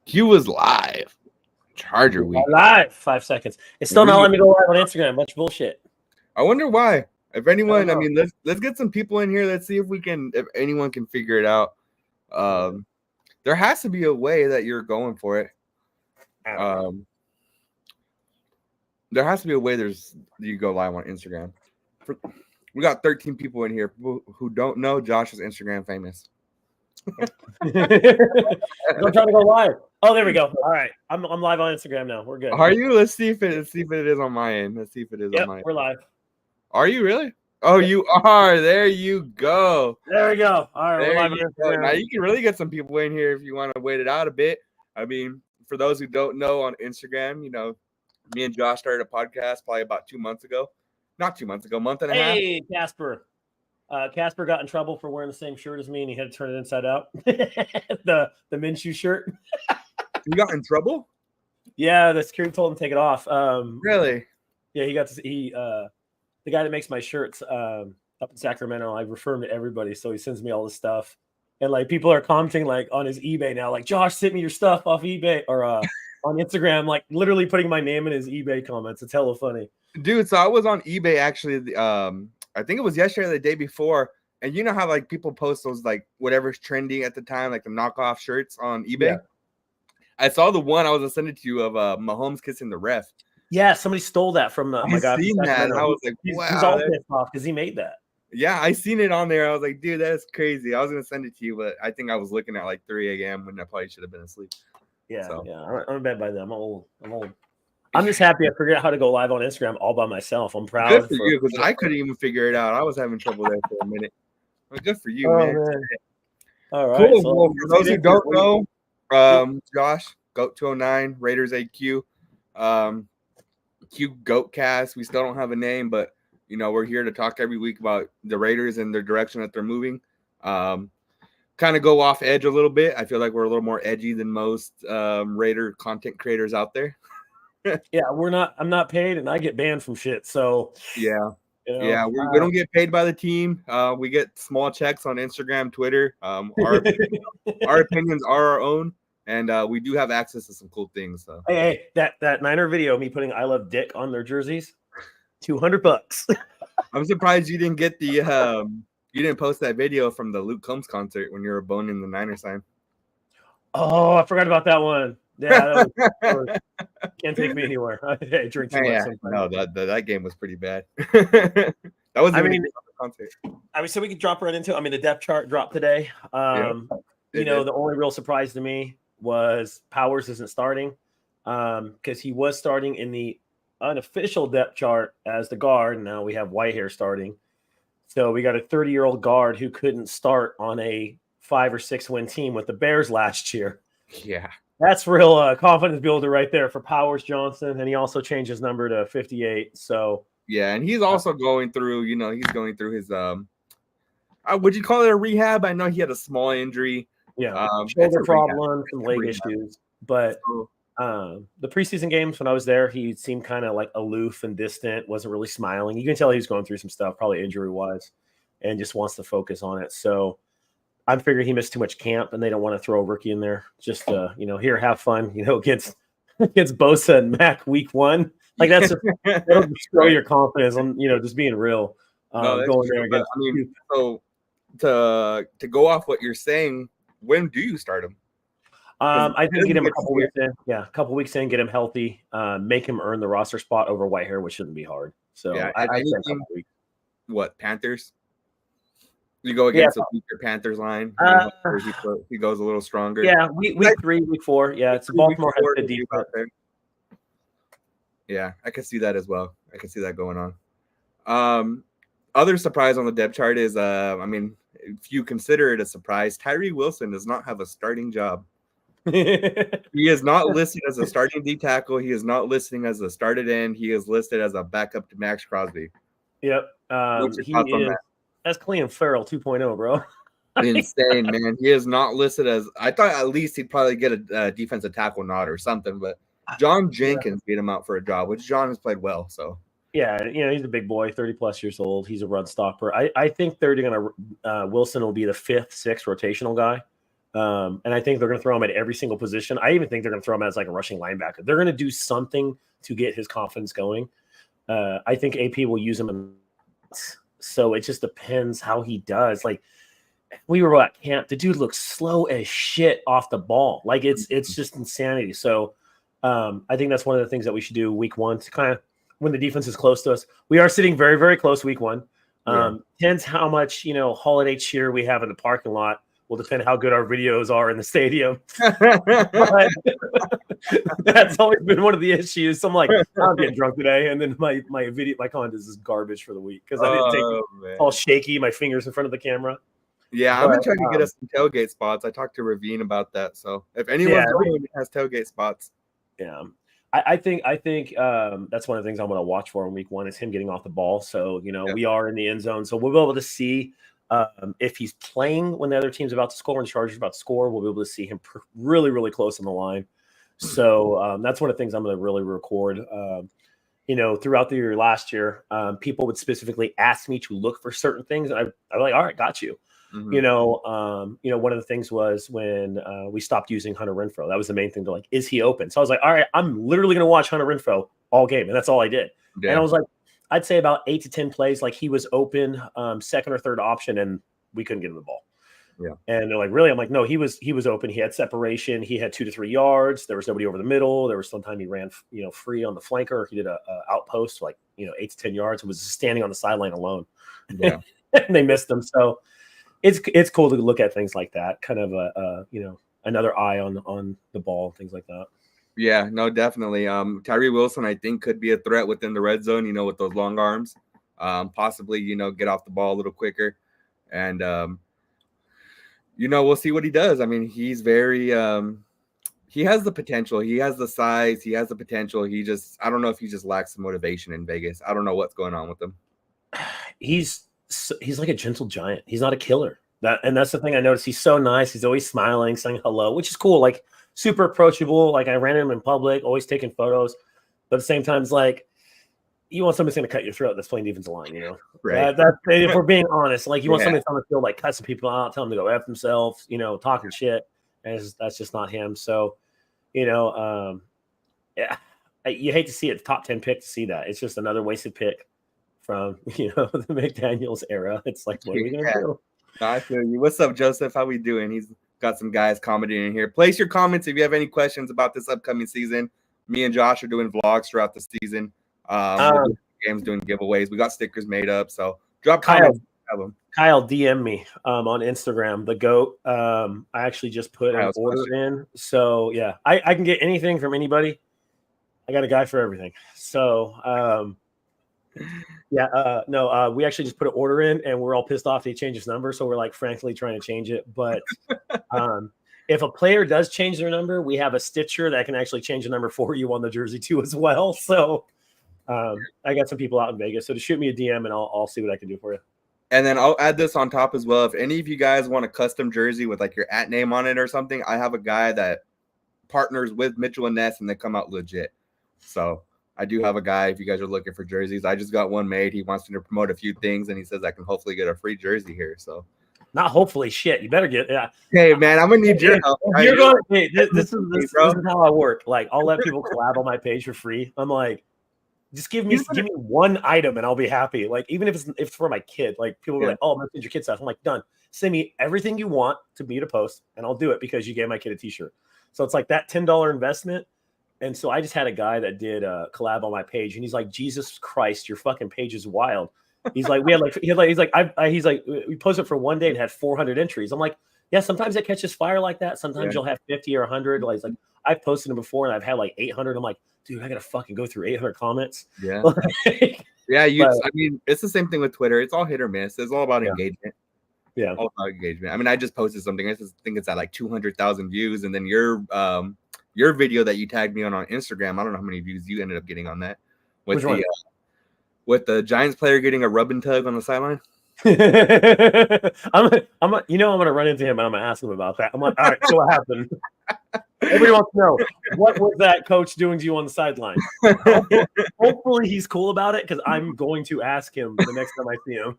Q was live. Charger week. Live 5 seconds. It's still not letting me go live on Instagram. Bunch of bullshit. I wonder why. If anyone, I I mean, let's get some people in here. Let's see if anyone can figure it out. There has to be a way that you're going for it. There has to be a way you go live on Instagram. We got 13 people in here who don't know Josh is Instagram famous. I'm trying to go live. Oh, there we go. All right, I'm live on Instagram now. We're good. Are you? Let's see if it is on my end. Let's see if it is on my end. We're live. Are you really? Oh, you are. There you go. There we go. All right, we're live on Instagram. Now you can really get some people in here if you want to wait it out a bit. I mean, for those who don't know, on Instagram, me and Josh started a podcast probably about 2 months ago. Not 2 months ago, month and a half. Hey, Casper. Casper got in trouble for wearing the same shirt as me, and he had to turn it inside out. the Minshew shirt. You got in trouble? Yeah, the security told him to take it off. Really? Yeah, the guy that makes my shirts up in Sacramento, I refer him to everybody, so he sends me all this stuff. And like people are commenting like on his eBay now, like Josh, send me your stuff off eBay or on Instagram, like literally putting my name in his eBay comments. It's hella funny. Dude, so I was on eBay actually. I think it was yesterday or the day before. And you know how like people post those like whatever's trending at the time, like the knockoff shirts on eBay? Yeah. I saw the one I was gonna send it to you of Mahomes kissing the ref. Yeah, somebody stole that from my guy. Seen that, and I was like, wow. He's all pissed off because he made that. Yeah, I seen it on there. I was like, dude, that's crazy. I was gonna send it to you, but I think I was looking at like 3 a.m. when I probably should have been asleep. Yeah, so. Yeah. I'm in bed by then. I'm old. I'm just happy I figured out how to go live on Instagram all by myself. I'm proud. Good for you, because I couldn't even figure it out. I was having trouble there for a minute. Well, good for you, man. All right. Cool. So well, for those who don't know, Josh, GOAT209, Raiders AQ, Q GOATcast. We still don't have a name, but we're here to talk every week about the Raiders and their direction that they're moving. Kind of go off edge a little bit. I feel like we're a little more edgy than most Raider content creators out there. Yeah, I'm not paid, and I get banned from shit. So yeah, we don't get paid by the team. We get small checks on Instagram, Twitter. Our opinions are our own, and we do have access to some cool things. So hey, that Niner video, me putting "I love Dick" on their jerseys, $200. I'm surprised you didn't get the you didn't post that video from the Luke Combs concert when you were boning the Niner sign. Oh, I forgot about that one. Yeah, that can't take me anywhere. I drink too much. No, that game was pretty bad. That was. I mean, so we could drop right into it. I mean, the depth chart dropped today. The only real surprise to me was Powers isn't starting because he was starting in the unofficial depth chart as the guard. And now we have Whitehair starting. So we got a 30-year-old guard who couldn't start on a 5 or 6 win team with the Bears last year. Yeah. That's real confidence builder right there for Powers Johnson. And he also changed his number to 58. So yeah, and he's also going through, he's going through his would you call it a rehab? I know he had a small injury. Yeah, shoulder problem, some leg issues. But the preseason games when I was there, he seemed kind of like aloof and distant, wasn't really smiling. You can tell he was going through some stuff, probably injury-wise, and just wants to focus on it. So I'm figuring he missed too much camp, and they don't want to throw a rookie in there. Just here, have fun. Against Bosa and Mac week 1, like that'll destroy your confidence on just being real. Going there against. I mean, so to go off what you're saying, when do you start him? I think get him a couple weeks in. Yeah, a couple weeks in, get him healthy, make him earn the roster spot over Whitehair, which shouldn't be hard. So yeah, I think a couple weeks. What, Panthers? You go against the weaker Panthers line. He goes a little stronger. Yeah, week 3, week 4. Yeah, it's Baltimore has good defense. Yeah, I can see that as well. I can see that going on. Other surprise on the depth chart is, if you consider it a surprise, Tyree Wilson does not have a starting job. He is not listed as a starting D tackle. He is not listed as a started end. He is listed as a backup to Max Crosby. Yep. That's Clelin Ferrell 2.0, bro. Insane, man. He is not listed as. I thought at least he'd probably get a defensive tackle nod or something, but John Jenkins beat him out for a job, which John has played well. So yeah, he's a big boy, 30+ years old. He's a run stopper. I think they're going to Wilson will be the 5th, 6th rotational guy. And I think they're going to throw him at every single position. I even think they're going to throw him as like a rushing linebacker. They're going to do something to get his confidence going. I think AP will use him. So it just depends how he does. Like we were at camp, the dude looks slow as shit off the ball. Like it's just insanity. So I think that's one of the things that we should do week 1 to kind of when the defense is close to us. We are sitting very, very close week 1. Depends how much, holiday cheer we have in the parking lot. Will depend how good our videos are in the stadium. That's always been one of the issues. So I'm like, I'm getting drunk today, and then my content is garbage for the week because I didn't take all shaky, my fingers in front of the camera. Yeah, I'm trying to get us some tailgate spots. I talked to Ravine about that. So if anyone has tailgate spots, yeah. I think that's one of the things I'm going to watch for in week 1 is him getting off the ball. So we are in the end zone, so we'll be able to see. If he's playing when the other team's about to score and the Chargers about to score, we'll be able to see him really, really close on the line. So that's one of the things I'm going to really record. Throughout the year last year, people would specifically ask me to look for certain things, and I'm like, all right, got you. Mm-hmm. One of the things was when we stopped using Hunter Renfrow. That was the main thing. To like, is he open? So I was like, all right, I'm literally going to watch Hunter Renfrow all game, and that's all I did. Yeah. And I was like, I'd say about 8 to 10 plays, like he was open, second or third option, and we couldn't get him the ball. Yeah. And they're like, really? I'm like, no, he was open. He had separation. He had 2 to 3 yards. There was nobody over the middle. There was sometime he ran, free on the flanker. He did a outpost, like, 8 to 10 yards and was standing on the sideline alone. Yeah. And they missed him. So it's cool to look at things like that, kind of another eye on the ball, things like that. Yeah, no, definitely. Tyree Wilson, I think, could be a threat within the red zone, with those long arms. Possibly, get off the ball a little quicker. And, we'll see what he does. I mean, he's very he has the potential. He has the size. He has the potential. I don't know if he just lacks the motivation in Vegas. I don't know what's going on with him. He's like a gentle giant. He's not a killer. That's the thing I noticed. He's so nice. He's always smiling, saying hello, which is cool. Like, super approachable. Like I ran him in public, always taking photos. But at the same time, it's like you want somebody who's going to cut your throat that's playing defensive line, Right. If we're being honest, like you want somebody on the field, like cut some people out, tell them to go F themselves, talking shit. And that's just not him. So, yeah, you hate to see it, top 10 pick to see that. It's just another wasted pick from, the McDaniels era. It's like, what are we going to do? I feel you. What's up, Joseph? How we doing? He's got some guys commenting in here. Place your comments if you have any questions about this upcoming season. Me and Josh are doing vlogs throughout the season. We're doing games, doing giveaways. We got stickers made up, so drop comments. Kyle DM me on Instagram, the GOAT. I actually just put an order in, so yeah, I can get anything from anybody. I got a guy for everything. So we actually just put an order in, and we're all pissed off he changed his number, so we're like frankly trying to change it. But if a player does change their number, we have a stitcher that can actually change the number for you on the jersey too as well. So I got some people out in Vegas, so to shoot me a DM and I'll see what I can do for you. And then I'll add this on top as well. If any of you guys want a custom jersey with like your @ name on it or something, I have a guy that partners with Mitchell and Ness, and they come out legit. So I do have a guy if you guys are looking for jerseys. I just got one made. He wants me to promote a few things, and he says I can hopefully get a free jersey here. So not hopefully, shit. You better get. Yeah. Hey man, I'm gonna need your help. This is how I work. Like I'll let people collab on my page for free. I'm like, just give me one item and I'll be happy. Like even if it's for my kid. Like people are like, oh, I'm gonna send your kid stuff. I'm like, done. Send me everything you want to me to post, and I'll do it because you gave my kid a T-shirt. So it's like that $10 investment. And so I just had a guy that did a collab on my page, and he's like, Jesus Christ, your fucking page is wild. He's like, we posted for one day and had 400 entries. I'm like, yeah, sometimes it catches fire like that. Sometimes you'll have 50 or 100. Like I've posted them before and I've had like 800. I'm like, dude, I got to fucking go through 800 comments. Yeah. I mean, it's the same thing with Twitter. It's all hit or miss. It's all about engagement. Yeah. All about engagement. I mean, I just posted something. I just think it's at like 200,000 views. And then your video that you tagged me on Instagram, I don't know how many views you ended up getting on that. With the Giants player getting a rub and tug on the sideline. I'm gonna run into him and I'm gonna ask him about that. I'm like, all right, so what happened? Everybody wants to know, what was that coach doing to you on the sideline? Hopefully he's cool about it, because I'm going to ask him the next time I see him.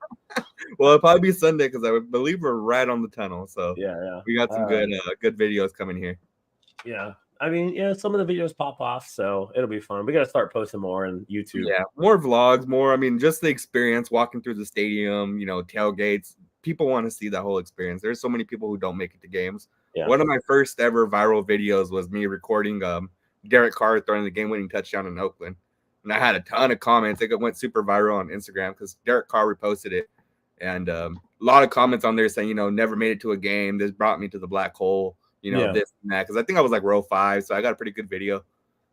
Well, it'll probably be Sunday, because I believe we're right on the tunnel. So yeah. We got some good videos coming here. Yeah. I mean, some of the videos pop off, so it'll be fun. We got to start posting more on YouTube. Yeah, more vlogs, more. I mean, just the experience walking through the stadium, tailgates. People want to see that whole experience. There's so many people who don't make it to games. Yeah. One of my first ever viral videos was me recording Derek Carr throwing the game-winning touchdown in Oakland. And I had a ton of comments. It went super viral on Instagram because Derek Carr reposted it. And a lot of comments on there saying, never made it to a game. This brought me to the black hole. This and that, because I think I was like row 5, so I got a pretty good video.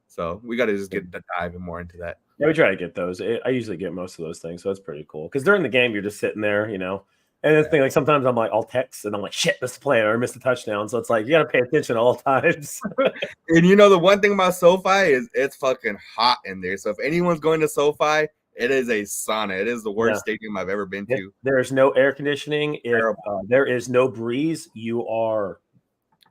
So we got to just get diving more into that. Yeah, we try to get those. I usually get most of those things, so it's pretty cool. Because during the game, you're just sitting there, And the thing, like sometimes I'm like, I'll text and I'm like, shit, missed the play or missed the touchdown. So it's like you got to pay attention all times. And the one thing about SoFi is it's fucking hot in there. So if anyone's going to SoFi, it is a sauna. It is the worst stadium I've ever been to. There's no air conditioning. If there is no breeze, you are.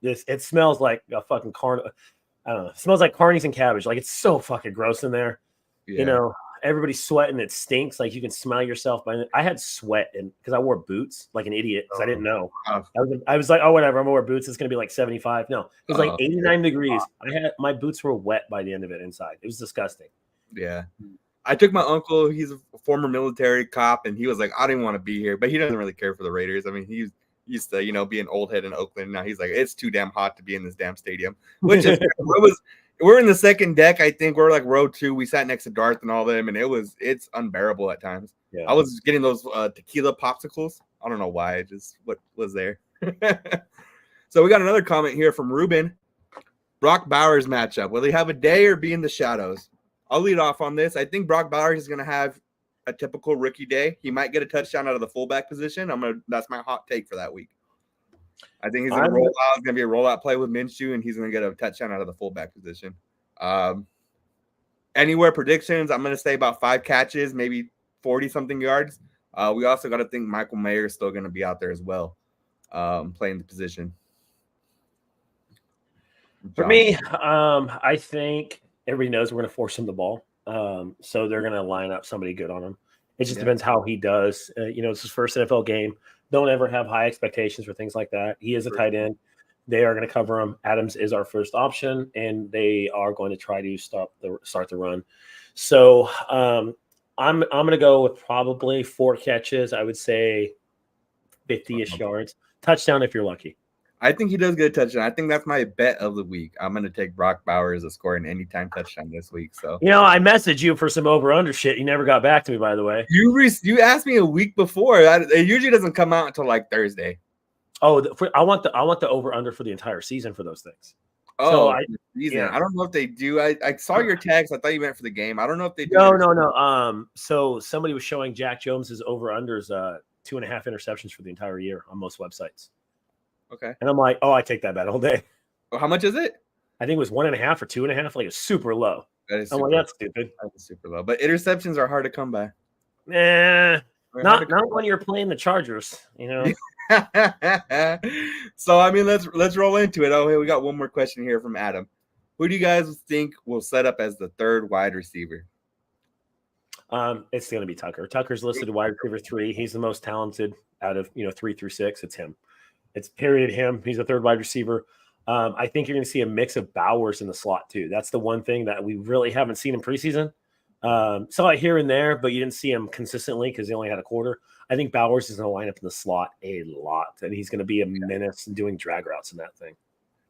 It smells like a fucking I don't know. It smells like carnies and cabbage. Like it's so fucking gross in there. Yeah. Everybody's sweating. It stinks. Like you can smell yourself. I had sweat because I wore boots like an idiot because I didn't know. I was like, oh, whatever. I'm gonna wear boots. It's gonna be like 75. No, it was like 89 degrees. My boots were wet by the end of it inside. It was disgusting. Yeah. I took my uncle. He's a former military cop, and he was like, I didn't want to be here, but he doesn't really care for the Raiders. I mean, he's used to, be an old head in Oakland. Now he's like, it's too damn hot to be in this damn stadium, which is we're in the second deck. I think we're like row 2. We sat next to Darth and all them, and it's unbearable at times. Yeah. I was getting those tequila popsicles. I don't know why. Just what was there. So we got another comment here from Ruben. Brock Bowers matchup. Will he have a day or be in the shadows? I'll lead off on this. I think Brock Bowers is going to have a typical rookie day. He might get a touchdown out of the fullback position. That's my hot take for that week. I think he's going to roll out. It's going to be a rollout play with Minshew, and he's going to get a touchdown out of the fullback position. Anywhere predictions, I'm going to say about 5 catches, maybe 40-something yards. We also got to think Michael Mayer is still going to be out there as well, playing the position. For me, I think everybody knows we're going to force him the ball. So they're going to line up somebody good on him. It just depends how he does. It's his first NFL game. Don't ever have high expectations for things like that. He is a tight end. They are going to cover him. Adams is our first option, and they are going to try to start the run. So I'm going to go with probably 4 catches. I would say 50-ish yards. Touchdown if you're lucky. I think he does get a touchdown. I think that's my bet of the week. I'm going to take Brock Bowers as scoring anytime touchdown this week. So I messaged you for some over-under shit. You never got back to me, by the way. You asked me a week before. It usually doesn't come out until like Thursday. Oh, I want the over-under for the entire season for those things. Oh, I don't know if they do. I saw your text. I thought you meant for the game. I don't know if they do. No. So somebody was showing Jack Jones's over-unders 2.5 interceptions for the entire year on most websites. Okay. And I'm like, I take that bet all day. Well, how much is it? I think it was 1.5 or 2.5. Like it's super low. I'm like, that's stupid. That's super low. But interceptions are hard to come by. Not when you're playing the Chargers, So I mean, let's roll into it. Oh, hey, we got one more question here from Adam. Who do you guys think will set up as the third wide receiver? It's going to be Tucker. Tucker's listed wide receiver 3. He's the most talented out of 3 through 6. It's him. It's period him. He's a third wide receiver. I think you're going to see a mix of Bowers in the slot too. That's the one thing that we really haven't seen in preseason. Saw it here and there, but you didn't see him consistently because he only had a quarter. I think Bowers is going to line up in the slot a lot, and he's going to be a menace and doing drag routes in that thing.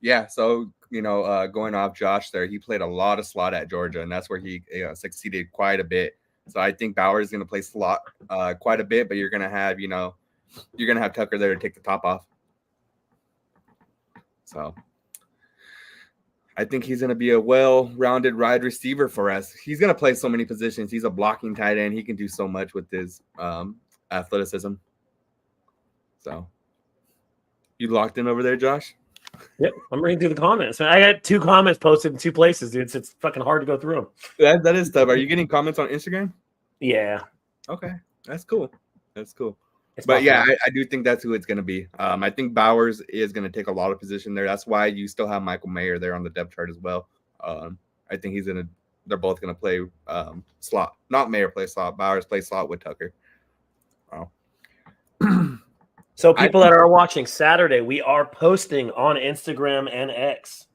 Yeah, so, going off Josh there, he played a lot of slot at Georgia, and that's where he succeeded quite a bit. So I think Bowers is going to play slot quite a bit, but you're going to have, Tucker there to take the top off. So I think he's going to be a well-rounded wide receiver for us. He's going to play so many positions. He's a blocking tight end. He can do so much with his athleticism. So you locked in over there, Josh? Yep, I'm reading through the comments. I got 2 comments posted in 2 places, dude. It's fucking hard to go through them. That is tough. Are you getting comments on Instagram? Yeah. Okay, that's cool. But yeah, I do think that's who it's going to be. I think Bowers is going to take a lot of position there. That's why you still have Michael Mayer there on the depth chart as well. I think they're both going to play slot. Not Mayer play slot. Bowers play slot with Tucker. Wow. So people that are watching Saturday, we are posting on Instagram and X.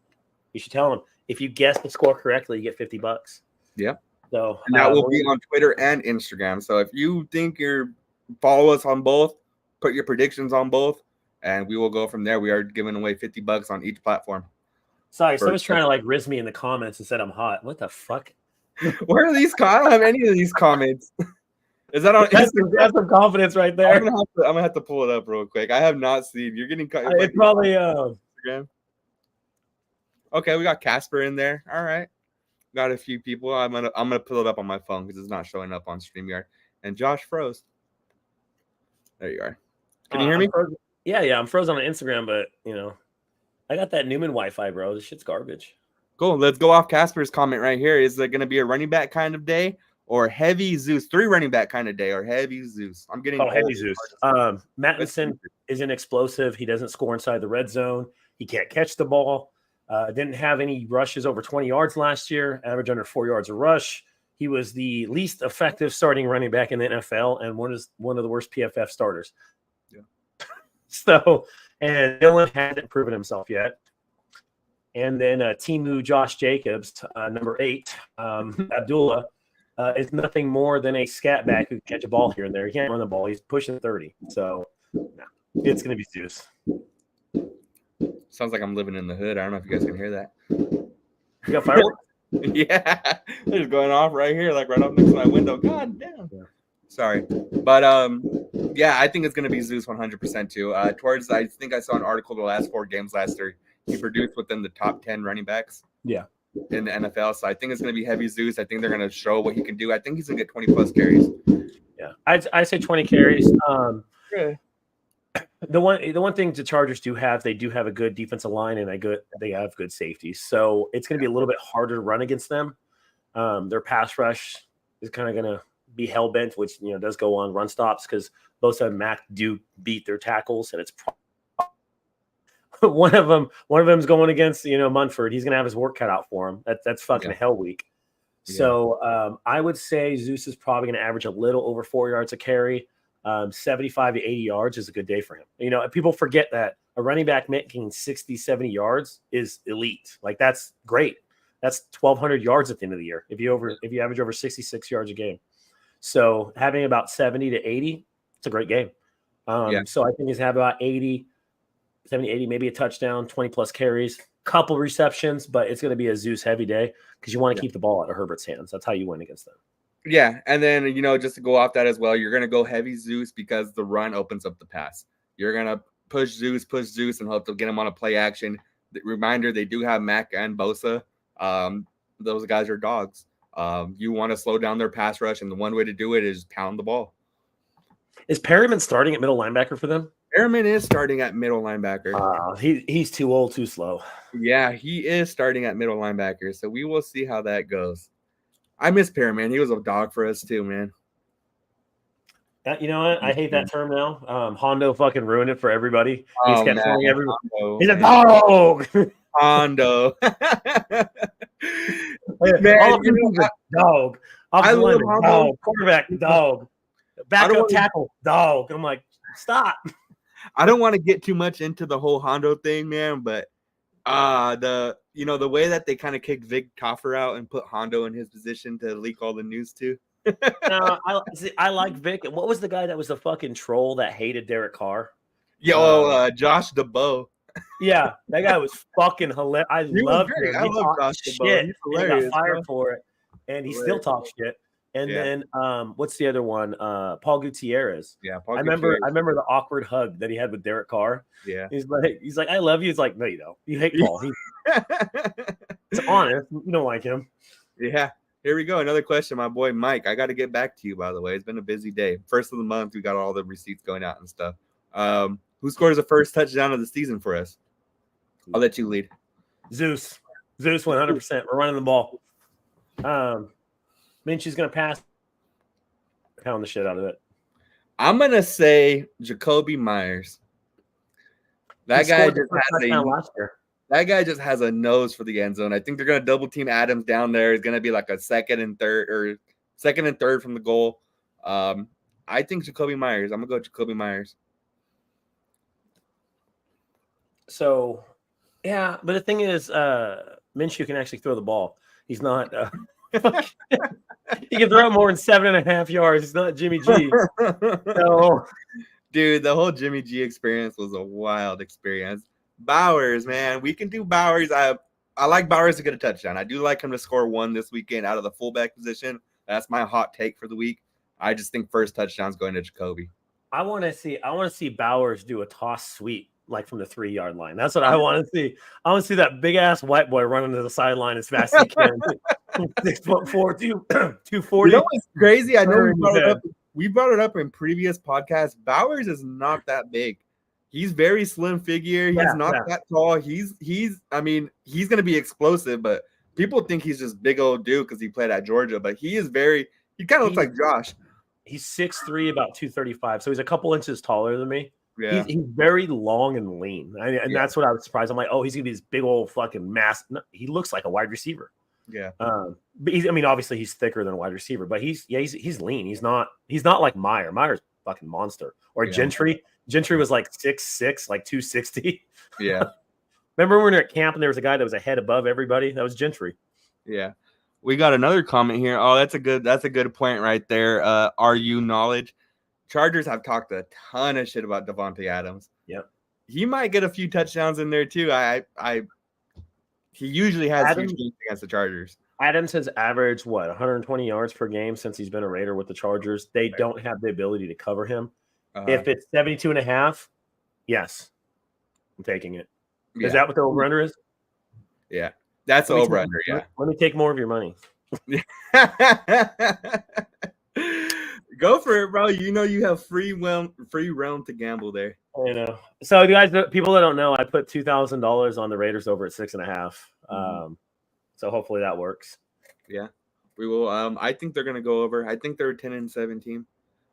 You should tell them if you guess the score correctly, you get $50. Yeah. So and that will be on Twitter and Instagram. So if you think follow us on both, put your predictions on both, and we will go from there. We are giving away $50 on each platform. Sorry, someone's trying to like riz me in the comments and said I'm hot. What the fuck? Where are these? I don't have any of these comments. Is that on? That's some confidence right there. I'm gonna have to pull it up real quick. I have not seen. You're getting cut. It's probably Instagram. Okay, we got Casper in there. All right, got a few people. I'm gonna pull it up on my phone because it's not showing up on StreamYard. And Josh froze. There you are. Can you hear me? Yeah, I'm frozen on Instagram, but I got that Newman Wi-Fi, bro. This shit's garbage. Cool. Let's go off Casper's comment right here. Is it gonna be a running back kind of day? Or heavy Zeus, 3 running back kind of day, or heavy Zeus. I'm getting heavy Zeus. Mattinson isn't explosive. He doesn't score inside the red zone. He can't catch the ball. Didn't have any rushes over 20 yards last year. Average under 4 yards a rush. He was the least effective starting running back in the NFL and one of the worst PFF starters. Yeah. So, and Dylan hasn't proven himself yet. And then Timu Josh Jacobs, number 8, Abdullah. Is nothing more than a scat back who can catch a ball here and there. He can't run the ball. He's pushing 30. So it's going to be Zeus. Sounds like I'm living in the hood. I don't know if you guys can hear that. You got fireworks? Yeah. They're just going off right here, like right up next to my window. God damn. Yeah. Sorry. But yeah, I think it's going to be Zeus 100% too. I think I saw an article the last 4 games last year. He produced within the top 10 running backs. Yeah. In the NFL, so I think it's going to be heavy Zeus. I think they're going to show what he can do. I think he's going to get 20 plus carries. Yeah, I say 20 carries. Okay. The one thing the Chargers do have, they do have a good defensive line and they have good safeties. So it's going to be a little bit harder to run against them. Their pass rush is kind of going to be hell bent, which does go on run stops because both of them Mac do beat their tackles, and it's one of them's going against Munford. He's gonna have his work cut out for him. That's fucking hell week. Yeah. So I would say Zeus is probably gonna average a little over 4 yards a carry. 75 to 80 yards is a good day for him. People forget that a running back making 60, 70 yards is elite. Like that's great. That's 1,200 yards at the end of the year if you average over 66 yards a game. So having about 70 to 80, it's a great game. So I think he's have about 70, 80, maybe a touchdown, 20 plus carries, couple receptions, but it's going to be a Zeus heavy day because you want to keep the ball out of Herbert's hands. That's how you win against them. Yeah. And then, just to go off that as well, you're going to go heavy Zeus because the run opens up the pass. You're going to push Zeus, and hope to get him on a play action. The reminder, they do have Mac and Bosa. Those guys are dogs. You want to slow down their pass rush, and the one way to do it is pound the ball. Is Perryman starting at middle linebacker for them? Perryman is starting at middle linebacker. He's too old, too slow. Yeah, he is starting at middle linebacker. So we will see how that goes. I miss Perryman. He was a dog for us too, man. You know what? I hate that term now. Hondo fucking ruined it for everybody. He's kept telling everyone he's a dog. Hondo. Man, dog. I love dog. Quarterback, dog. Backup tackle, dog. I'm like, stop. I don't want to get too much into the whole Hondo thing, man, but the way that they kind of kicked Vic Tafur out and put Hondo in his position to leak all the news to. I like Vic. What was the guy that was the fucking troll that hated Derek Carr? Josh DeBoe. Yeah, that guy was fucking hilarious. I love him. I love Josh DeBoe. He's hilarious. He got fired for it, and he still talks shit. And then what's the other one? Paul Gutierrez. Yeah, I remember the awkward hug that he had with Derek Carr. Yeah. He's like, I love you. He's like, no, you don't. You hate Paul. It's honest. You don't like him. Yeah. Here we go. Another question, my boy Mike. I got to get back to you, by the way. It's been a busy day. First of the month, we got all the receipts going out and stuff. Who scores the first touchdown of the season for us? I'll let you lead. Zeus 100%. We're running the ball. Minch's going to pass, pound the shit out of it. I'm gonna say Jakobi Meyers. That guy just has a nose for the end zone. I think they're gonna double team Adams down there. It's gonna be like a second and third from the goal. I think Jakobi Meyers. I'm gonna go Jakobi Meyers. So, yeah, but the thing is, Minshew can actually throw the ball. He's not. He can throw more than 7.5 yards. He's not Jimmy G. No, dude, the whole Jimmy G experience was a wild experience. Bowers, man, we can do Bowers. I like Bowers to get a touchdown. I do like him to score one this weekend out of the fullback position. That's my hot take for the week. I just think first touchdown's going to Jakobi. I want to see Bowers do a toss sweep like from the 3-yard line. That's what I want to see. I want to see that big ass white boy running to the sideline as fast as he can. 6'4", 240. You know what's crazy? I know we brought it up in previous podcasts. Bowers is not that big. He's very slim figure. He's not that tall. He's going to be explosive, but people think he's just big old dude because he played at Georgia, but he kind of looks like Josh. He's 6'3", about 235. So he's a couple inches taller than me. Yeah. He's very long and lean. That's what I was surprised. I'm like, oh, he's going to be this big old fucking mass. No, he looks like a wide receiver. Yeah. But obviously he's thicker than a wide receiver, but he's lean. He's not like Meyer. Meyer's a fucking monster. Or Gentry. Gentry was like 6'6", like 260. Yeah. Remember when we were at camp and there was a guy that was a head above everybody? That was Gentry. Yeah. We got another comment here. Oh, that's a good point right there. RU knowledge. Chargers have talked a ton of shit about Davante Adams. Yep. He might get a few touchdowns in there too. He usually has huge games against the Chargers. Adams has averaged 120 yards per game since he's been a Raider with the Chargers. They don't have the ability to cover him. If it's 72.5, yes, I'm taking it. Yeah. Is that what the over-under is? Yeah, that's the over-under, yeah. Let me take more of your money. Go for it, bro. You know you have free realm to gamble there. I know. So, guys, people that don't know, I put $2,000 on the Raiders over at 6.5. So hopefully that works. Yeah, we will. I think they're going to go over. I think they're a 10-7 team,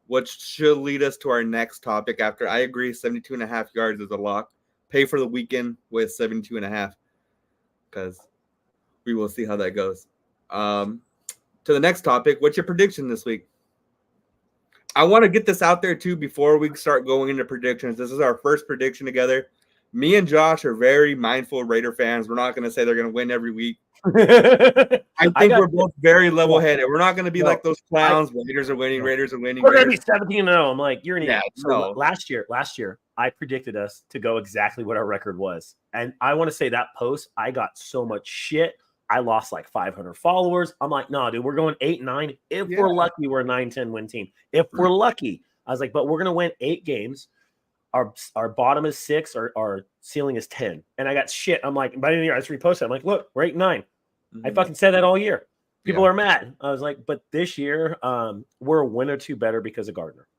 which should lead us to our next topic. After I agree, 72.5 yards is a lock. Pay for the weekend with 72.5, because we will see how that goes. To the next topic. What's your prediction this week? I want to get this out there too before we start going into predictions. This is our first prediction together. Me and Josh are very mindful Raider fans. We're not going to say they're going to win every week. I think we're both very level-headed. We're not going to be like those clowns. Raiders are winning. We're going to be 17-0. I'm like, you're an idiot. So last year, I predicted us to go exactly what our record was. And I want to say that post, I got so much shit. I lost like 500 followers. I'm like, no, dude, we're going 8-9. If we're lucky, we're a 9-10 win team. If we're lucky, I was like, but we're going to win 8 games. Our bottom is 6, our ceiling is 10. And I got shit. I'm like, by the end of the year, I just reposted. I'm like, look, we're 8-9. I fucking said that all year. People are mad. I was like, but this year, we're a win or two better because of Gardner.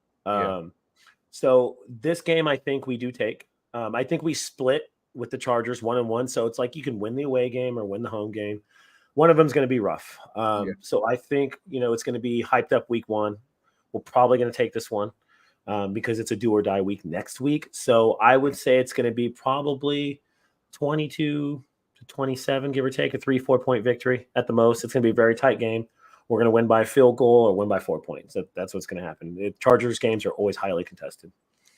So this game, I think we do take. I think we split with the Chargers 1-1. So it's like you can win the away game or win the home game. One of them is going to be rough. So I think, it's going to be hyped up week 1. We're probably going to take this one because it's a do or die week next week. So I would say it's going to be probably 22-27, give or take, a 3-4 point victory at the most. It's going to be a very tight game. We're going to win by a field goal or win by 4 points. That's what's going to happen. The Chargers games are always highly contested.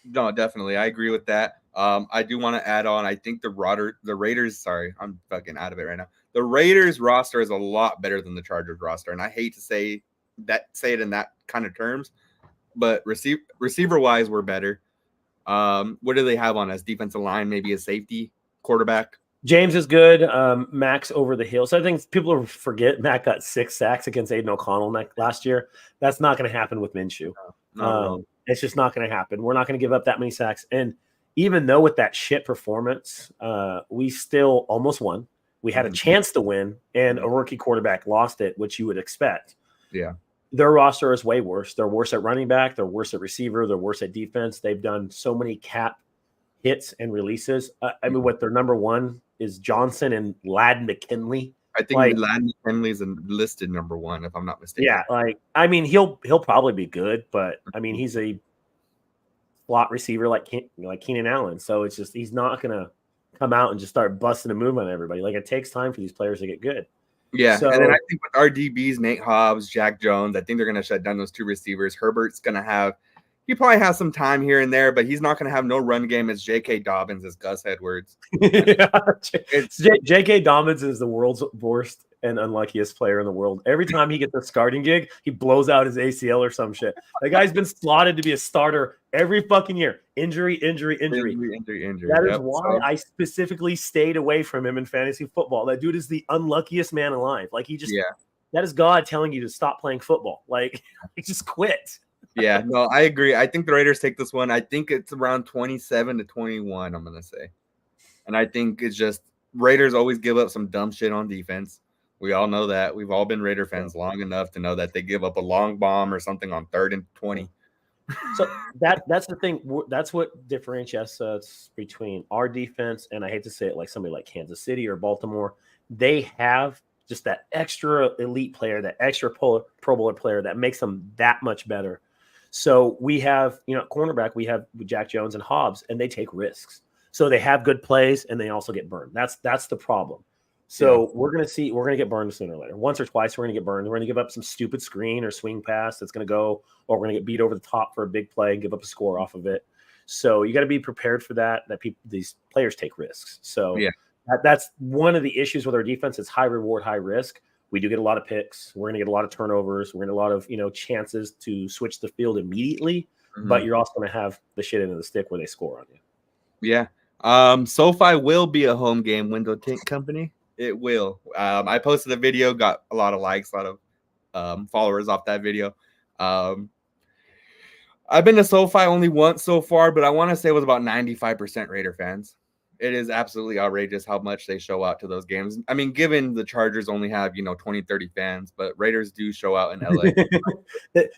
No, definitely. I agree with that. I do want to add on. I think the Raiders, sorry, I'm fucking out of it right now. The Raiders roster is a lot better than the Chargers roster. And I hate to say it in that kind of terms, but receiver wise, we're better. What do they have on us? Defensive line, maybe a safety, quarterback. James is good. Max over the hill. So I think people forget Mac got 6 sacks against Aiden O'Connell last year. That's not going to happen with Minshew. No. It's just not going to happen. We're not going to give up that many sacks. And even though with that shit performance, we still almost won. We had a chance to win, and a rookie quarterback lost it, which you would expect. Yeah. Their roster is way worse. They're worse at running back. They're worse at receiver. They're worse at defense. They've done so many cap hits and releases. What their number one is Johnson and Ladd McKinley. I think Ladd McKinley is listed number 1, if I'm not mistaken. Yeah, he'll probably be good, but he's a slot receiver like Keenan Allen. So it's just he's not gonna come out and just start busting a move on everybody. Like it takes time for these players to get good. Yeah, so, and then I think with our DBs, Nate Hobbs, Jack Jones, I think they're going to shut down those two receivers. Herbert's going to have – he probably has some time here and there, but he's not going to have no run game as J.K. Dobbins, as Gus Edwards. J.K. Dobbins is the world's worst and unluckiest player in the world. Every time he gets a starting gig, he blows out his ACL or some shit. The guy's been slotted to be a starter every fucking year. Injury. That is why I specifically stayed away from him in fantasy football. That dude is the unluckiest man alive. Like that is God telling you to stop playing football. Like he just quit. Yeah, no, I agree. I think the Raiders take this one. I think it's around 27-21, I'm going to say. And I think it's just Raiders always give up some dumb shit on defense. We all know that. We've all been Raider fans long enough to know that they give up a long bomb or something on 3rd and 20. So that's the thing. That's what differentiates us between our defense and I hate to say it like somebody like Kansas City or Baltimore. They have just that extra elite player, that extra Pro Bowler player that makes them that much better. So we have, cornerback, we have Jack Jones and Hobbs, and they take risks. So they have good plays and they also get burned. That's the problem. So we're going to get burned sooner or later. Once or twice, we're going to get burned. We're going to give up some stupid screen or swing pass that's going to go, or we're going to get beat over the top for a big play and give up a score off of it. So you got to be prepared for that these players take risks. So that's one of the issues with our defense. It's high reward, high risk. We do get a lot of picks. We're going to get a lot of turnovers. We're going to get a lot of, chances to switch the field immediately, but you're also going to have the shit into the stick where they score on you. Yeah. SoFi will be a home game window tint company. It will. I posted a video, got a lot of likes, a lot of followers off that video. I've been to SoFi only once so far, but I want to say it was about 95% Raider fans. It is absolutely outrageous how much they show out to those games. I mean, given the Chargers only have, 20, 30 fans, but Raiders do show out in LA.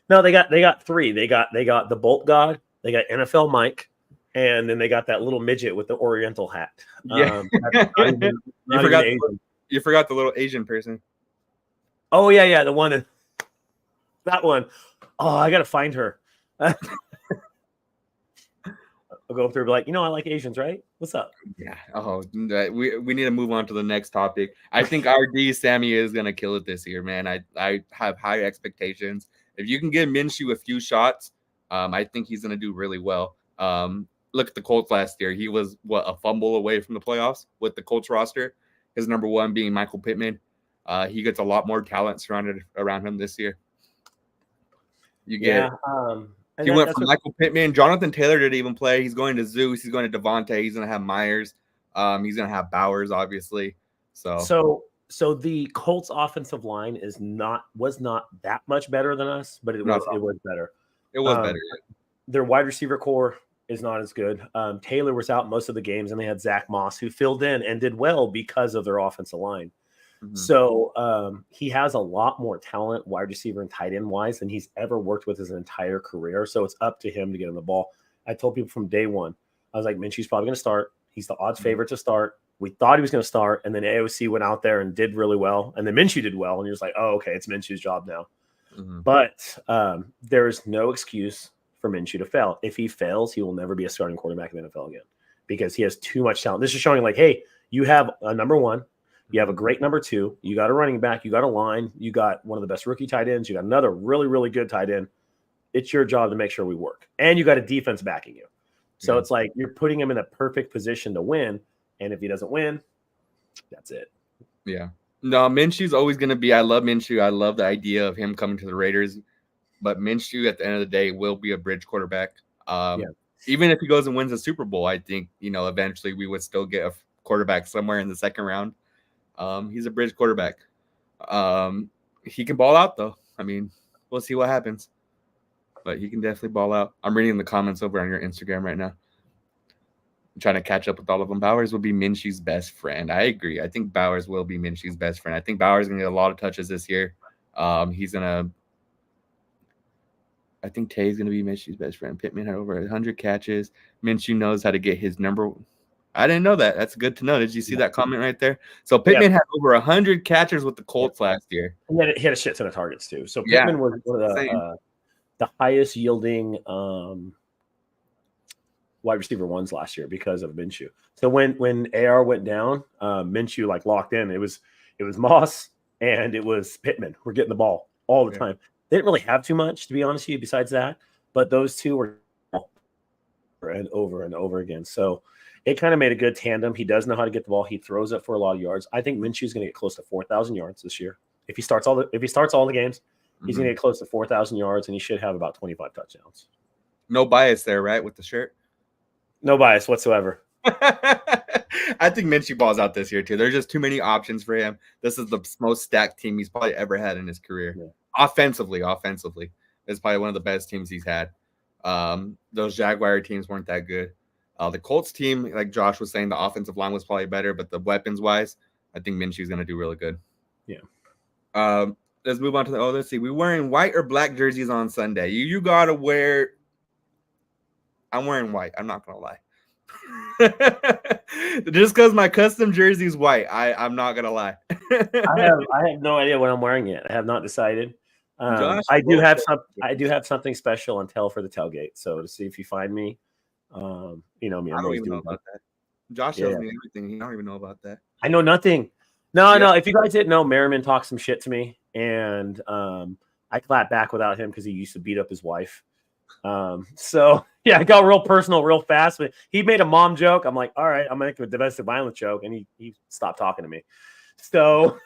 No, they got 3. They got the Bolt God, they got NFL Mike, and then they got that little midget with the Oriental hat. Yeah. You forgot the little Asian person. Oh, yeah. The one that one. Oh, I got to find her. I'll go up there and be like, I like Asians, right? What's up? Yeah. Oh, we need to move on to the next topic. I think RD Sammy is going to kill it this year, man. I have high expectations. If you can give Minshew a few shots, I think he's going to do really well. Look at the Colts last year. He was, a fumble away from the playoffs with the Colts roster. His number one being Michael Pittman. He gets a lot more talent surrounded around him this year. You get he went from Michael Pittman. Jonathan Taylor didn't even play. He's going to Zeus. He's going to Devontae. He's going to have Myers. He's going to have Bowers, obviously. So the Colts offensive line was not that much better than us, but it was better. It was better. Their wide receiver core is not as good. Taylor was out most of the games, and they had Zach Moss, who filled in and did well because of their offensive line. So he has a lot more talent, wide receiver and tight end wise, than he's ever worked with his entire career. So it's up to him to get him the ball. I told people from day one, I was like, Minshew's probably going to start. He's the odds favorite to start. We thought he was going to start, and then AOC went out there and did really well, and then Minshew did well, and you're just like, oh, okay, it's Minshew's job now. But there's no excuse for Minshew to fail. If he fails, he will never be a starting quarterback in the NFL again because he has too much talent. This is showing like, hey, you have a number one. You have a great number 2. You got a running back. You got a line. You got one of the best rookie tight ends. You got another really, really good tight end. It's your job to make sure we work. And you got a defense backing you. So it's like you're putting him in a perfect position to win. And if he doesn't win, that's it. Yeah. No, Minshew's always going to be – I love Minshew. I love the idea of him coming to the Raiders. But Minshew, at the end of the day, will be a bridge quarterback. Even if he goes and wins a Super Bowl, I think, eventually we would still get a quarterback somewhere in the second round. He's a bridge quarterback. He can ball out, though. I mean, we'll see what happens. But he can definitely ball out. I'm reading the comments over on your Instagram right now. I'm trying to catch up with all of them. Bowers will be Minshew's best friend. I agree. I think Bowers will be Minshew's best friend. I think Bowers is going to get a lot of touches this year. I think Tay's going to be Minshew's best friend. Pittman had over 100 catches. Minshew knows how to get his number. I didn't know that. That's good to know. Did you see that comment right there? So Pittman had over 100 catches with the Colts last year. And then he had a shit ton of targets too. So Pittman was one of the highest yielding wide receiver ones last year because of Minshew. So when AR went down, Minshew like locked in. It was Moss and it was Pittman. We're getting the ball all the time. They didn't really have too much, to be honest with you, besides that. But those two were over and over again. So it kind of made a good tandem. He does know how to get the ball. He throws it for a lot of yards. I think Minshew's going to get close to 4,000 yards this year. If he starts all the games, he's going to get close to 4,000 yards, and he should have about 25 touchdowns. No bias there, right, with the shirt? No bias whatsoever. I think Minshew balls out this year, too. There's just too many options for him. This is the most stacked team he's probably ever had in his career. Yeah. Offensively, it's probably one of the best teams he's had. Those Jaguar teams weren't that good. The Colts team, like Josh was saying, the offensive line was probably better, but the weapons-wise, I think Minshew's going to do really good. Yeah. Let's move on to let's see. We're wearing white or black jerseys on Sunday. You got to wear – I'm wearing white. I'm not going to lie. Just because my custom jersey is white, I'm not going to lie. I have no idea what I'm wearing yet. I have not decided. Josh, I do have something special on for the tailgate. So to see if you find me, you know me. I don't even know about that. Josh tells me everything. He don't even know about that. I know nothing. No. If you guys didn't know, Merriman talked some shit to me, and I clapped back without him because he used to beat up his wife. So yeah, it got real personal real fast. But he made a mom joke. I'm like, all right, I'm gonna make a domestic violence joke, and he stopped talking to me. So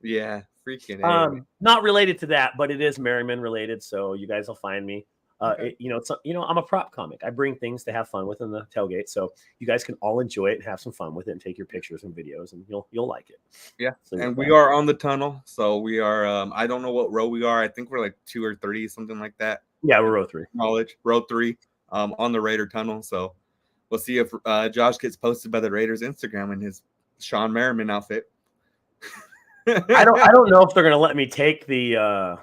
yeah, freaking. Not related to that, but it is Merriman related. So you guys will find me. Okay. I'm a prop comic. I bring things to have fun with in the tailgate, so you guys can all enjoy it and have some fun with it and take your pictures and videos, and you'll like it. Yeah, so and we are on the tunnel, so we are. I don't know what row we are. I think we're like 2 or 3, something like that. Yeah, we're row 3. Row 3, on the Raider tunnel. So we'll see if Josh gets posted by the Raiders Instagram in his Sean Merriman outfit. I don't know if they're gonna let me take the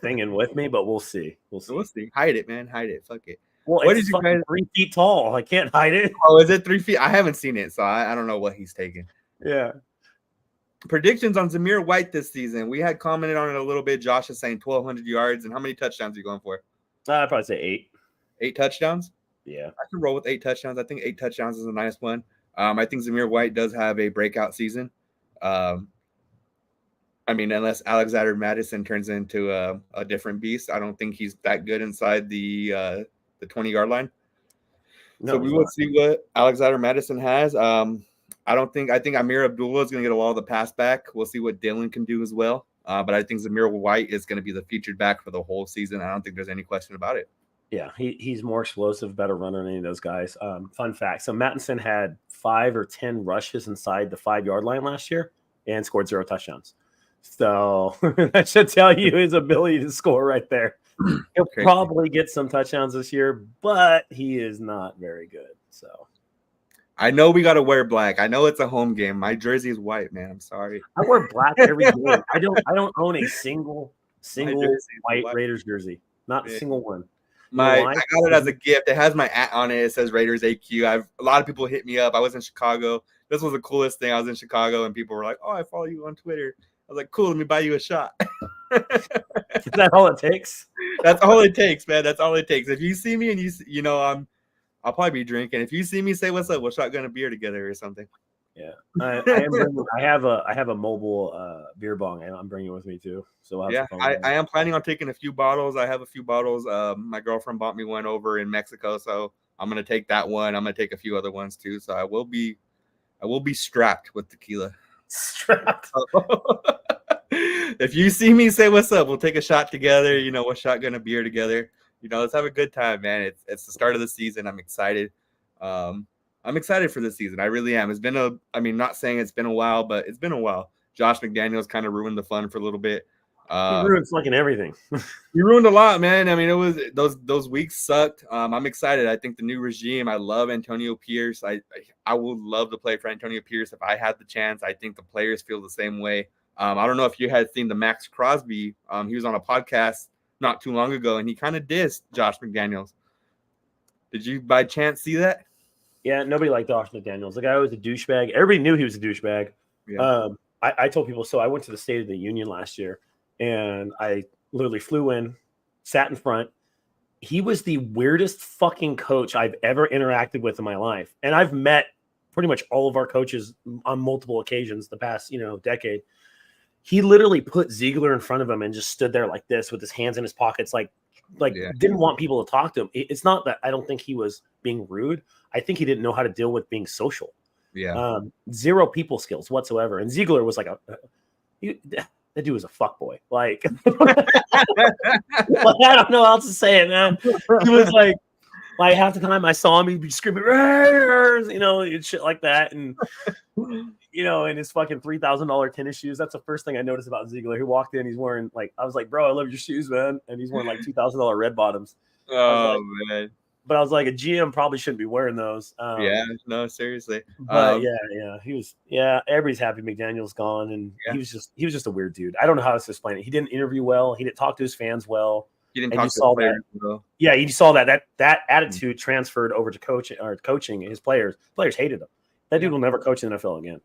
thing in with me, but we'll see. We'll see. Hide it, man. Hide it. Fuck it. Well, what did you guys 3 feet tall? I can't hide it. Oh, is it 3 feet? I haven't seen it, so I don't know what he's taking. Yeah. Predictions on Zamir White this season. We had commented on it a little bit. Josh is saying 1,200 yards. And how many touchdowns are you going for? I'd probably say 8. 8 touchdowns? Yeah. I can roll with 8 touchdowns. I think 8 touchdowns is a nice one. I think Zamir White does have a breakout season. I mean, unless Alexander Madison turns into a different beast, I don't think he's that good inside the 20-yard line. No, so we will see what Alexander Madison has. I think Amir Abdullah is going to get a lot of the pass back. We'll see what Dylan can do as well. But I think Zamir White is going to be the featured back for the whole season. I don't think there's any question about it. Yeah, he's more explosive, better runner than any of those guys. Fun fact: so Mattinson had 5 or 10 rushes inside the 5-yard line last year and scored 0 touchdowns. So that should tell you his ability to score right there. He'll probably get some touchdowns this year, but he is not very good. So I know we got to wear black. I know it's a home game. My jersey is white, man. I'm sorry. I wear black every game. I don't own a single white Raiders jersey. Not a single one. I got it as a gift. It has my @ on it. It says Raiders AQ. A lot of people hit me up. I was in Chicago. This was the coolest thing. I was in Chicago, and people were like, "Oh, I follow you on Twitter." I was like, "Cool, let me buy you a shot." Is that all it takes? That's all it takes, man. That's all it takes. If you see me and you know I'll probably be drinking. If you see me, say what's up. We'll shotgun a beer together or something. Yeah, I have a mobile beer bong. I'm bringing it with me too. So I am planning on taking a few bottles. I have a few bottles. My girlfriend bought me one over in Mexico, so I'm gonna take that one. I'm gonna take a few other ones too. So I will be strapped with tequila. Strapped. If you see me, say what's up. We'll take a shot together. We'll shotgun a beer together. Let's have a good time, man. It's the start of the season. I'm excited. I'm excited for this season. I really am. It's been not saying it's been a while, but it's been a while. Josh McDaniels kind of ruined the fun for a little bit. He ruined fucking everything. He ruined a lot, man. I mean, it was those weeks sucked. I'm excited. I think the new regime. I love Antonio Pierce. I would love to play for Antonio Pierce if I had the chance. I think the players feel the same way. I don't know if you had seen the Max Crosby. He was on a podcast not too long ago, and he kind of dissed Josh McDaniels. Did you by chance see that? Yeah, nobody liked Josh McDaniels. The guy was a douchebag. Everybody knew he was a douchebag. Yeah. I told people, so I went to the State of the Union last year, and I literally flew in, sat in front, he was the weirdest fucking coach I've ever interacted with in my life. And I've met pretty much all of our coaches on multiple occasions the past, decade. He literally put Ziegler in front of him and just stood there like this with his hands in his pockets, didn't want people to talk to him. It's not that I don't think he was being rude. I think he didn't know how to deal with being social. Yeah. Zero people skills whatsoever. And Ziegler was like that dude was a fuckboy. Like, I don't know how else to say it, man. He was like half the time I saw him, he'd be screaming, and shit like that. And, in his fucking $3,000 tennis shoes. That's the first thing I noticed about Ziegler. He walked in, he's wearing I was like, bro, I love your shoes, man. And he's wearing $2,000 red bottoms. Oh, man. But I was like, a GM probably shouldn't be wearing those. Yeah, no, seriously. But he was. Yeah, everybody's happy McDaniel's gone, and he was just a weird dude. I don't know how else to explain it. He didn't interview well. He didn't talk to his fans well. He didn't talk to the players well. Yeah, you saw that attitude transferred over to coaching. His players hated him. That dude will never coach in the NFL again.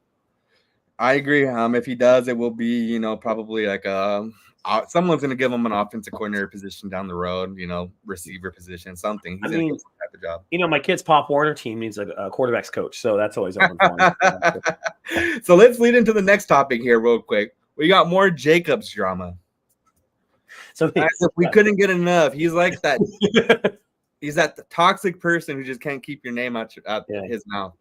I agree. If he does, it will be probably someone's going to give him an offensive coordinator position down the road, receiver position, something. He's going to get the job. My kid's Pop Warner team needs a quarterback's coach, so that's always open for him. So let's lead into the next topic here real quick. We got more Jacobs drama. So we couldn't get enough. He's like that. He's that toxic person who just can't keep your name out his mouth.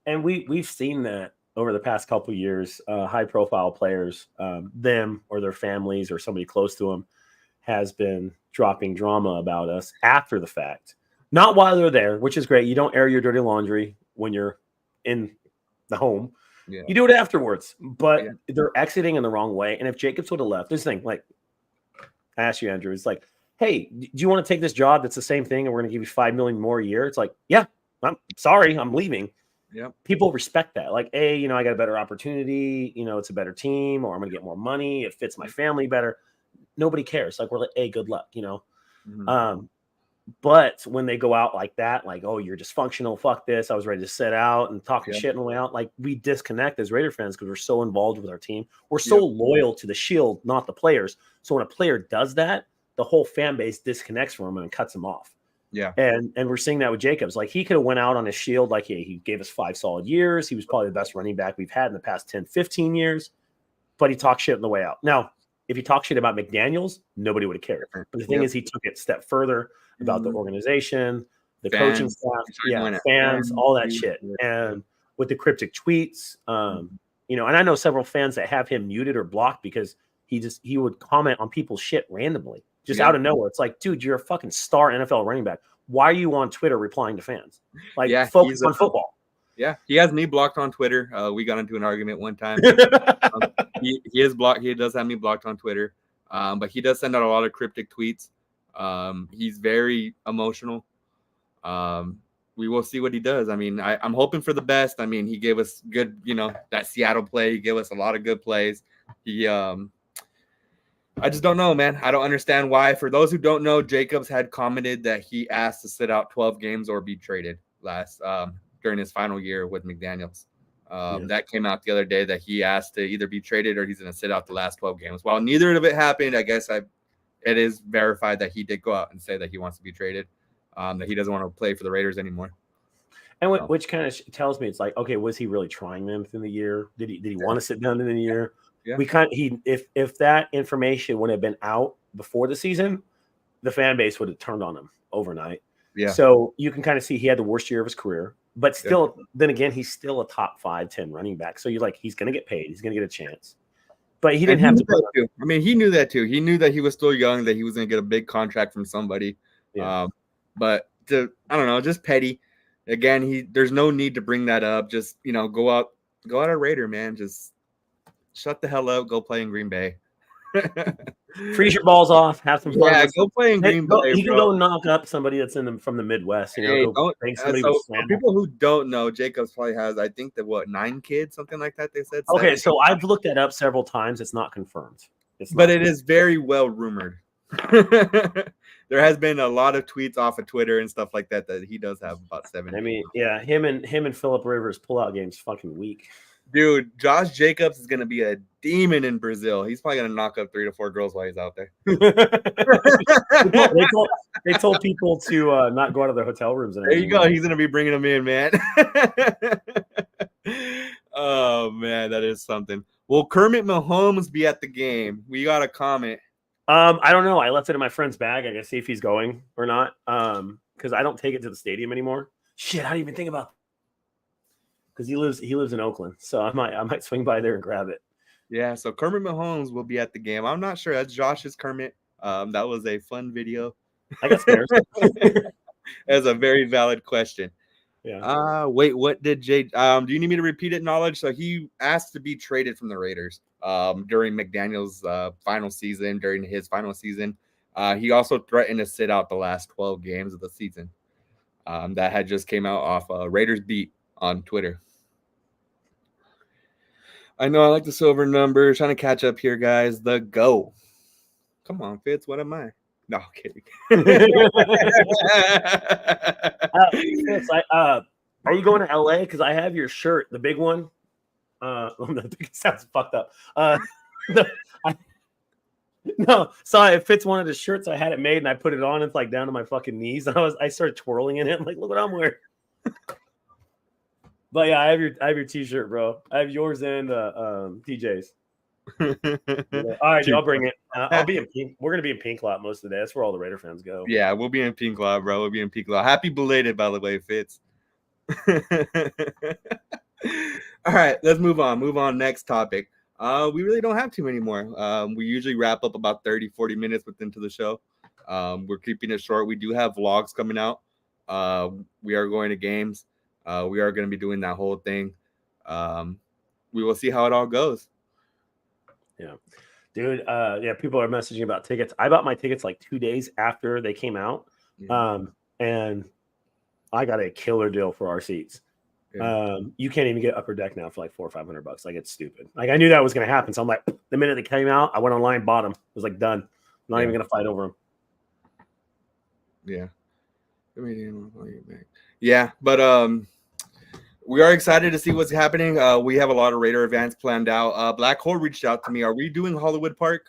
And we've seen that over the past couple of years. High-profile players, them or their families or somebody close to them, has been dropping drama about us after the fact. Not while they're there, which is great. You don't air your dirty laundry when you're in the home. Yeah. You do it afterwards, but they're exiting in the wrong way. And if Jacobs would have left, this thing, I asked you, Andrew, it's like, hey, do you want to take this job that's the same thing and we're going to give you $5 million more a year? It's like, yeah, I'm sorry, I'm leaving. Yeah, people respect that. Like, I got a better opportunity. It's a better team, or I'm going to get more money. It fits my family better. Nobody cares. Like, we're like, hey, good luck, Mm-hmm. But when they go out like that, oh, you're dysfunctional, fuck this, I was ready to sit out and talking shit on the way out. We disconnect as Raider fans because we're so involved with our team. We're so loyal to the shield, not the players. So when a player does that, the whole fan base disconnects from him and cuts him off. Yeah. And we're seeing that with Jacobs. He could have went out on his shield. He gave us 5 solid years. He was probably the best running back we've had in the past 10, 15 years. But he talked shit on the way out. Now, if he talked shit about McDaniels, nobody would have cared. But the thing is, he took it a step further about the organization, the coaching staff, fans, all that shit. And with the cryptic tweets, and I know several fans that have him muted or blocked because he would comment on people's shit randomly. Just out of nowhere. It's like, dude, you're a fucking star NFL running back. Why are you on Twitter replying to fans? Focus on football. Yeah, he has me blocked on Twitter. We got into an argument one time. He is blocked. He does have me blocked on Twitter. But he does send out a lot of cryptic tweets. He's very emotional. We will see what he does. I'm hoping for the best. He gave us good, that Seattle play. He gave us a lot of good plays. I just don't know, man. I don't understand why. For those who don't know, Jacobs had commented that he asked to sit out 12 games or be traded during his final year with McDaniels. That came out the other day that he asked to either be traded or he's going to sit out the last 12 games. While neither of it happened, I guess it is verified that he did go out and say that he wants to be traded, that he doesn't want to play for the Raiders anymore. And which kind of tells me it's like, okay, was he really trying them within the year? Did he want to sit down in the year? Yeah. If that information would have been out before the season, the fan base would have turned on him overnight. Yeah. So you can kind of see he had the worst year of his career, but still, then again, he's still a top 5, 10 running back. So you're like, he's going to get paid. He's going to get a chance. But he didn't have to. He knew that too. He knew that he was still young, that he was going to get a big contract from somebody. Yeah. But I don't know, just petty. Again, there's no need to bring that up. Just, go out a Raider, man. Just shut the hell up. Go play in Green Bay. Freeze your balls off. Have some fun. Yeah, go play in Green Bay. You can go knock up somebody that's from the Midwest. For people who don't know, Jacobs probably has, I think, 9 kids, something like that. They said. Okay, so I've looked that up several times. It's not confirmed. But it is very well rumored. There has been a lot of tweets off of Twitter and stuff like that he does have about 7. Him and Phillip Rivers pullout game's fucking weak. Dude, Josh Jacobs is gonna be a demon in Brazil. He's probably gonna knock up 3 to 4 girls while he's out there. they told people to not go out of their hotel rooms. There you go. He's gonna be bringing them in, man. Oh man, that is something. Will Kermit Mahomes be at the game? We got a comment. I don't know. I left it in my friend's bag. I gotta see if he's going or not. Because I don't take it to the stadium anymore. Shit, I didn't even think about. Because he lives in Oakland, so I might swing by there and grab it. Yeah, so Kermit Mahomes will be at the game. I'm not sure. That's Josh's Kermit. That was a fun video. I got scared. That's a very valid question. Yeah. Wait, what did Jay? Do you need me to repeat it? Knowledge. So he asked to be traded from the Raiders. During McDaniel's final season. During his final season, he also threatened to sit out the last 12 games of the season. That had just came out off Raiders Beat on Twitter. I know I like the silver number. Trying to catch up here, guys. The go. Come on, Fitz. What am I? No, I'm kidding. Fitz, are you going to LA? Because I have your shirt, the big one. It sounds fucked up. No, sorry. It fits one of the shirts. I had it made and I put it on. It's like down to my fucking knees. And I started twirling in it. I'm like, look what I'm wearing. But yeah, I have your t-shirt, bro. I have yours and TJ's. All right, dude, I'll bring it. I'll be in pink. We're gonna be in Pink Lot most of the day. That's where all the Raider fans go. Yeah, we'll be in Pink Lot, bro. We'll be in Pink Lot. Happy belated, by the way, Fitz. All right, let's move on. Move on. Next topic. We really don't have too many more. We usually wrap up about 30-40 minutes into the show. We're keeping it short. We do have vlogs coming out. We are going to games. We are going to be doing that whole thing. We will see how it all goes. Yeah, dude. Yeah, people are messaging about tickets. I bought my tickets like 2 days after they came out. And I got a killer deal for our seats. Yeah. You can't even get upper deck now for like $400 or $500. Like, it's stupid. Like, I knew that was going to happen. So I'm like, the minute they came out, I went online, bought them. It was like done. I'm not even going to fight over them. Yeah. Yeah, but we are excited to see what's happening. We have a lot of Raider events planned out. Black Hole reached out to me. Are we doing Hollywood Park?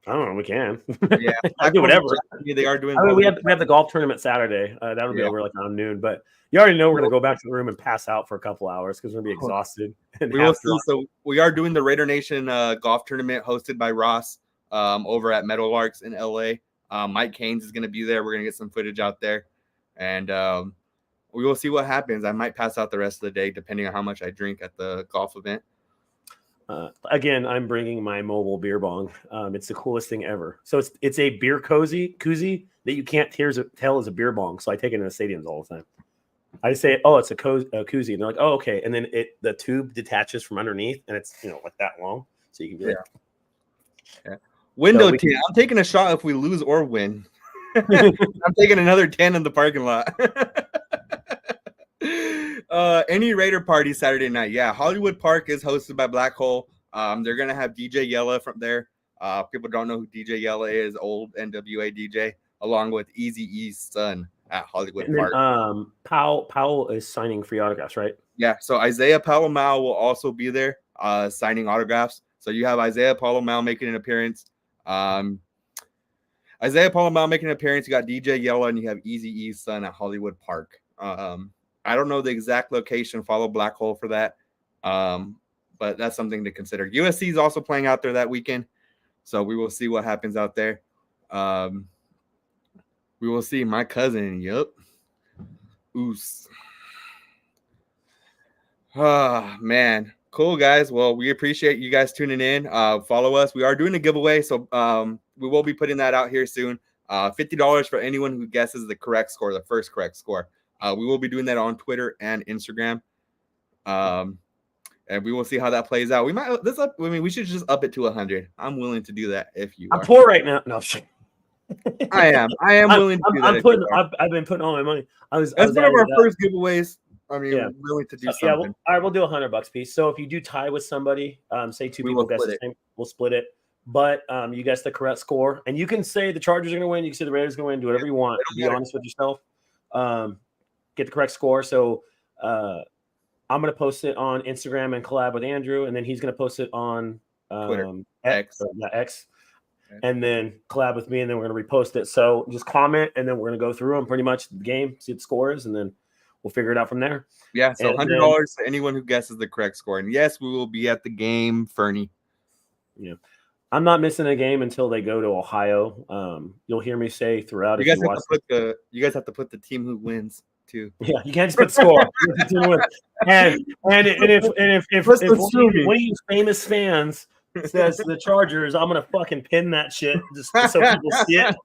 I don't know. We can. Yeah, I do whatever. They are doing. I mean, we have the golf tournament Saturday. That'll be over like around noon. But you already know we're gonna go back to the room and pass out for a couple hours because we're gonna be exhausted. We will see. So we are doing the Raider Nation golf tournament hosted by Ross over at Meadowlarks in LA. Mike Haynes is gonna be there. We're gonna get some footage out there, and we will see what happens. I might pass out the rest of the day depending on how much I drink at the golf event. Again, I'm bringing my mobile beer bong. It's the coolest thing ever. So it's a beer koozie that you can't tell is a beer bong. So I take it in the stadiums all the time. I say, oh, it's a koozie. And they're like, oh, okay. And then the tube detaches from underneath and it's, like that long. So you can be like, window tint. I'm taking a shot if we lose or win. I'm taking another 10 in the parking lot. Any Raider party Saturday night? Yeah, Hollywood Park is hosted by Black Hole. They're gonna have DJ Yella from there. People don't know who DJ Yella is, old NWA DJ, along with Eazy-E's son at Hollywood Park. Powell is signing free autographs, right? Yeah, so Isaiah Palomau will also be there signing autographs. So you have Isaiah Palomau making an appearance. Isaiah Palomau making an appearance. You got DJ Yella and you have Eazy-E's son at Hollywood Park. I don't know the exact location. Follow Black Hole for that. But that's something to consider. USC is also playing out there that weekend. So we will see what happens out there. We will see. My cousin. Yep. Oos. Man. Cool, guys. Well, we appreciate you guys tuning in. Follow us. We are doing a giveaway. So we will be putting that out here soon. $50 for anyone who guesses the correct score, the first correct score. We will be doing that on Twitter and Instagram. And we will see how that plays out. We should just up it to 100. I'm willing to do that if you are. I'm poor right now. No, shit. I am willing to do that. I've been putting all my money. That's one of our first giveaways. I mean, we're willing to do something. All right, we'll do $100 piece. So if you do tie with somebody, say two people guess the same, we'll split it. But you guess the correct score. And you can say the Chargers are going to win. You can say the Raiders are going to win. Do whatever you want. Be honest with yourself. Get the correct score. So I'm gonna post it on Instagram and collab with Andrew, and then he's gonna post it on Twitter. X, and then collab with me, and then we're gonna repost it. So just comment, and then we're gonna go through them pretty much the game, see what the score is, and then we'll figure it out from there. Yeah, so $100 to anyone who guesses the correct score. And yes, we will be at the game, Fernie. Yeah. I'm not missing a game until they go to Ohio. You'll hear me say throughout. You guys have to put the team who wins too. Yeah, you can't just put score. and if one of you famous fans says the Chargers, I'm gonna fucking pin that shit just so people see it.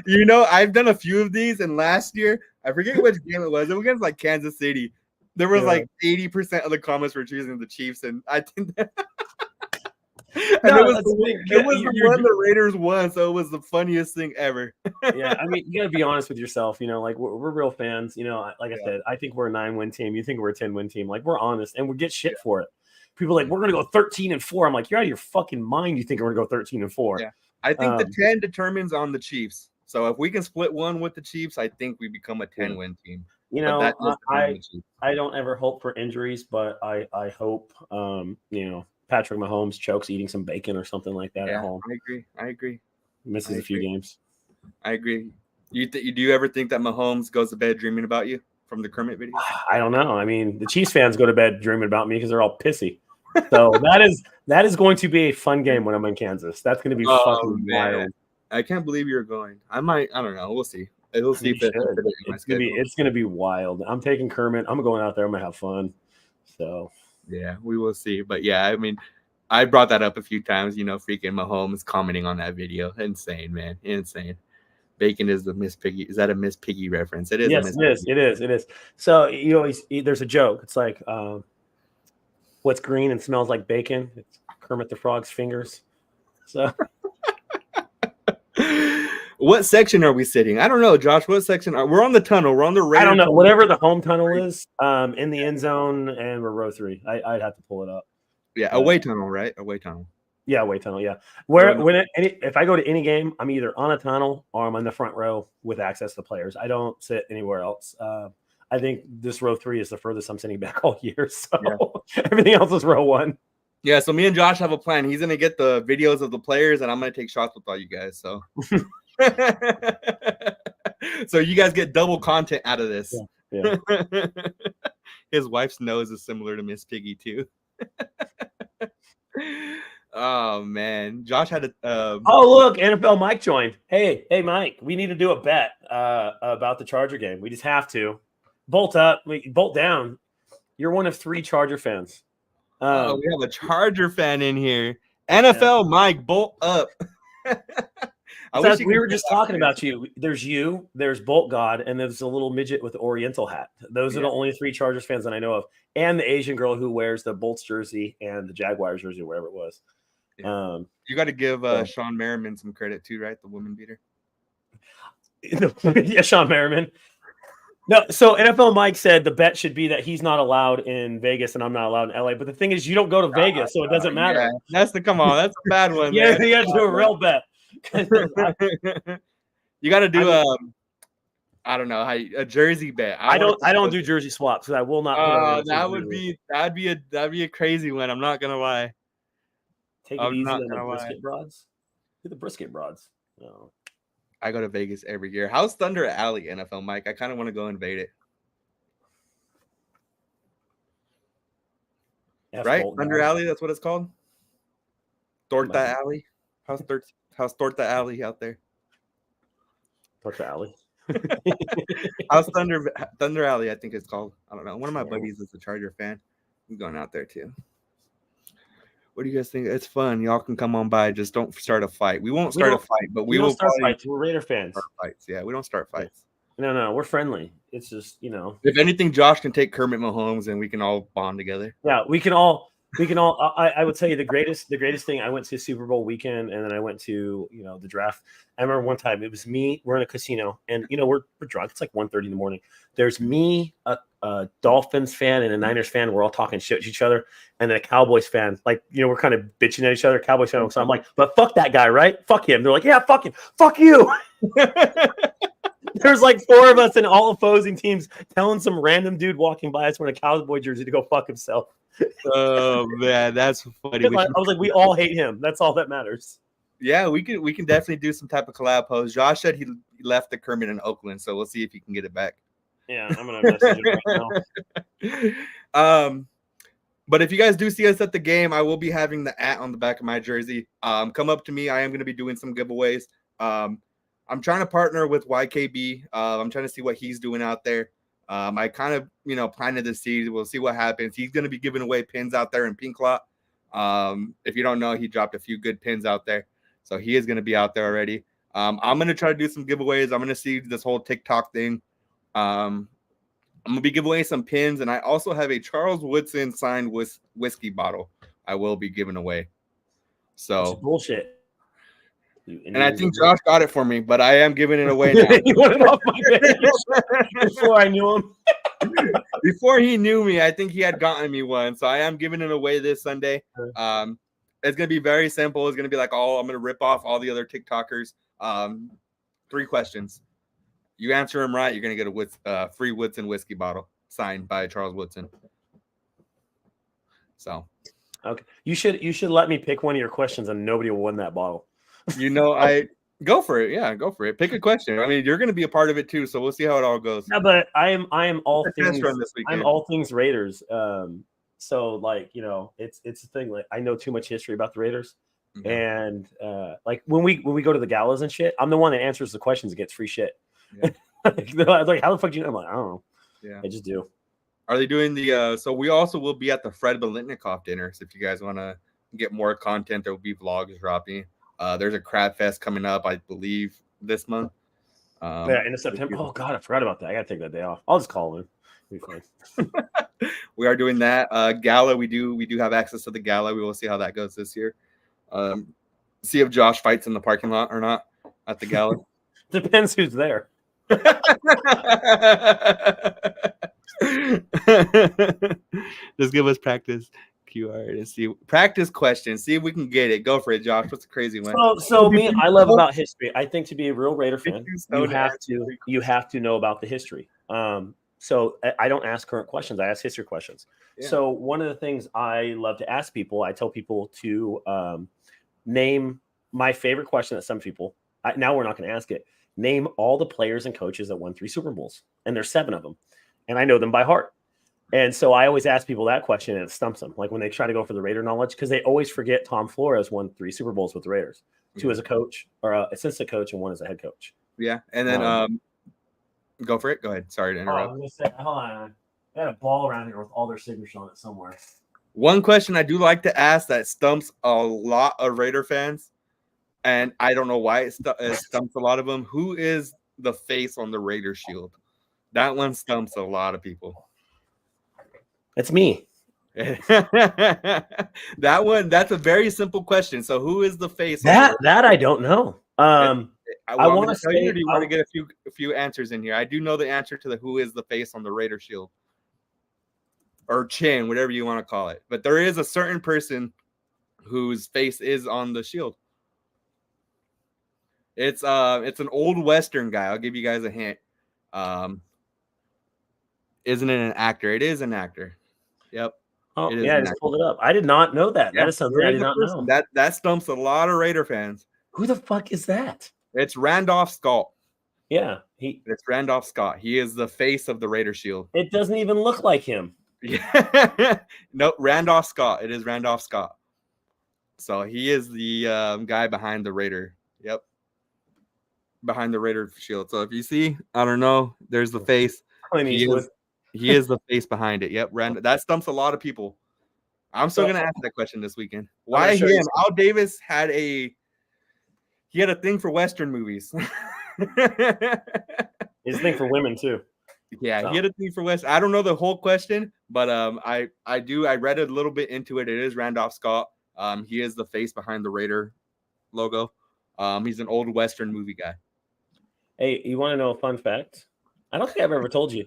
You know, I've done a few of these, and last year I forget which game it was. It was against like Kansas City. There was like 80% of the comments were choosing the Chiefs, and I think that. It was the one the Raiders won, so it was the funniest thing ever. Yeah, I mean, you gotta be honest with yourself. You know, like we're real fans. You know, like I said, I think we're a 9-win team. You think we're a 10-win team? Like we're honest, and we get shit for it. People are like, we're gonna go 13-4. I'm like, you're out of your fucking mind. You think we're gonna go 13-4? Yeah, I think the 10 determines on the Chiefs. So if we can split one with the Chiefs, I think we become a 10-win team. You know, I don't ever hope for injuries, but I hope you know, Patrick Mahomes chokes eating some bacon or something like that at home. I agree. Misses a few games. I agree. Do you ever think that Mahomes goes to bed dreaming about you from the Kermit video? I don't know. I mean, the Chiefs fans go to bed dreaming about me because they're all pissy. So that is going to be a fun game when I'm in Kansas. That's going to be fucking wild. I can't believe you're going. I don't know. We'll see. We'll see if it's going to be wild. I'm taking Kermit. I'm going out there. I'm going to have fun. So. Yeah, we will see. But yeah, I mean, I brought that up a few times, you know, freaking Mahomes commenting on that video. Insane, man. Insane. Bacon is the Miss Piggy. Is that a Miss Piggy reference? It is. Yes, it is. So, you know, there's a joke. It's like, what's green and smells like bacon? It's Kermit the Frog's fingers. So. What section are we sitting? I don't know, Josh. What section? We're on the tunnel. We're on the Raiders. I don't know. Whatever the home tunnel is, in the end zone, and we're row 3. I'd have to pull it up. Yeah, away tunnel, right? Away tunnel. Yeah, away tunnel. Yeah. If I go to any game, I'm either on a tunnel or I'm in the front row with access to players. I don't sit anywhere else. I think this row 3 is the furthest I'm sitting back all year. So everything else is row 1. Yeah. So me and Josh have a plan. He's gonna get the videos of the players, and I'm gonna take shots with all you guys. So. So you guys get double content out of this. Yeah. His wife's nose is similar to Miss Piggy too. Oh man, Josh had a. Oh look, NFL Mike joined. Hey Mike, we need to do a bet about the Charger game. We just have to bolt down. You're one of 3 Charger fans. We have a Charger fan in here. NFL Mike, bolt up. We were just talking about you. There's Bolt God, and there's a little midget with the Oriental hat. Those are the only 3 Chargers fans that I know of, and the Asian girl who wears the Bolts jersey and the Jaguars jersey, wherever it was. Yeah. You got to give Sean Merriman some credit too, right? The woman beater. Yeah, Sean Merriman. No, so NFL Mike said the bet should be that he's not allowed in Vegas and I'm not allowed in LA. But the thing is, you don't go to Vegas, so it doesn't matter. Yeah. That's a bad one. Yeah, you have to do a real bet. You got to do I don't know, a jersey bet. I don't do jersey swaps because I will not. That'd be a crazy one. I'm not gonna lie. Take it easy on the brisket broads. Do the brisket broads. No. I go to Vegas every year. How's Thunder Alley, NFL Mike? I kind of want to go invade it. Right? Thunder Alley, that's what it's called? Torta Alley? How's Torta Alley out there? Torta Alley. How's Thunder Alley, I think it's called. I don't know. One of my buddies is a Charger fan. I'm going out there too. What do you guys think? It's fun. Y'all can come on by. Just don't start a fight. We won't start a fight, but we will start fights. We're Raider fans. Fights. Yeah, we don't start fights. No, we're friendly. It's just, you know. If anything, Josh can take Kermit Mahomes and we can all bond together. Yeah, we can all. I would tell you the greatest thing. I went to Super Bowl weekend, and then I went to, you know, the draft. I remember one time it was me. We're in a casino, and you know we're drunk. It's like 1:30 in the morning. There's me, a Dolphins fan, and a Niners fan. We're all talking shit to each other, and then a Cowboys fan. Like, you know, we're kind of bitching at each other. Cowboys fan. So I'm like, but fuck that guy, right? Fuck him. They're like, yeah, fuck him. Fuck you. There's like 4 of us in all opposing teams telling some random dude walking by us wearing a Cowboy jersey to go fuck himself. Oh man, that's funny. I was like, we all hate him. That's all that matters. Yeah, we can definitely do some type of collab post. Josh said he left the Kermit in Oakland, so we'll see if he can get it back. Yeah, I'm gonna message him right now. But if you guys do see us at the game, I will be having the @ on the back of my jersey. Come up to me. I am going to be doing some giveaways. I'm trying to partner with YKB. I'm trying to see what he's doing out there. I kind of, planted the seed. We'll see what happens. He's going to be giving away pins out there in Pink Lot. If you don't know, he dropped a few good pins out there. So he is going to be out there already. I'm going to try to do some giveaways. I'm going to see this whole TikTok thing. I'm going to be giving away some pins. And I also have a Charles Woodson signed whiskey bottle I will be giving away. So that's bullshit. And I think Josh got it for me, but I am giving it away now. He wanted off my page before I knew him. Before he knew me, I think he had gotten me one. So I am giving it away this Sunday. It's going to be very simple. It's going to be like, I'm going to rip off all the other TikTokers. 3 questions. You answer them right, you're going to get a free Woodson whiskey bottle signed by Charles Woodson. So. Okay. You should let me pick one of your questions and nobody will win that bottle. I go for it. Yeah, go for it. Pick a question. I mean, you're going to be a part of it too, so we'll see how it all goes. Yeah, but I am all things. I'm all things Raiders. So like it's the thing. Like I know too much history about the Raiders, and like when we go to the galas and shit, I'm the one that answers the questions and gets free shit. Yeah. Like how the fuck do you know? I'm like, I don't know. Yeah, I just do. Are they doing the? So we also will be at the Fred Biletnikoff dinner. So if you guys want to get more content, there will be vlogs dropping. There's a Crab Fest coming up, I believe, this month. Yeah, in September. Oh God, I forgot about that. I gotta take that day off. I'll just call him. Be fine. We are doing that. Gala, we do have access to the gala. We will see how that goes this year. See if Josh fights in the parking lot or not at the gala. Depends who's there. Just give us practice QR and see practice questions. See if we can get it. Go for it, Josh. What's the crazy one? So I love about history. I think to be a real Raider fan, you have to know about the history. So I don't ask current questions. I ask history questions. Yeah. So one of the things I love to ask people, I tell people to name my favorite question that some people. Now we're not going to ask it. Name all the players and coaches that won 3 Super Bowls, and there's 7 of them, and I know them by heart. And so I always ask people that question, and it stumps them. Like when they try to go for the Raider knowledge, because they always forget Tom Flores won 3 Super Bowls with the Raiders, 2 as a coach or assistant coach, and 1 as a head coach. Yeah, and then go for it. Go ahead. Sorry to interrupt. I was gonna say, hold on. I got a ball around here with all their signatures on it somewhere. One question I do like to ask that stumps a lot of Raider fans, and I don't know why it stumps a lot of them. Who is the face on the Raider shield? That one stumps a lot of people. It's me. That one, that's a very simple question. So who is the face? That I don't know. I want to tell you, or do you want to get a few answers in here? I do know the answer to the who is the face on the Raider shield. Or chin, whatever you want to call it. But there is a certain person whose face is on the shield. It's an old Western guy. I'll give you guys a hint. Isn't it an actor? It is an actor. Yep. Oh, yeah, I just pulled it up. I did not know that. Yeah, that is something I did not know. That stumps a lot of Raider fans. Who the fuck is that? It's Randolph Scott. Yeah. It's Randolph Scott. He is the face of the Raider shield. It doesn't even look like him. Yeah. No, Randolph Scott. It is Randolph Scott. So he is the guy behind the Raider. Yep. Behind the Raider shield. So if you see, I don't know, there's the face. He is the face behind it. Yep. That stumps a lot of people. I'm still going to ask that question this weekend. Why him? Al Davis had a thing for Western movies. He's a thing for women too. Yeah, he had a thing for West. I don't know the whole question, but I read a little bit into it. It is Randolph Scott. He is the face behind the Raider logo. He's an old Western movie guy. Hey, you want to know a fun fact? I don't think I've ever told you.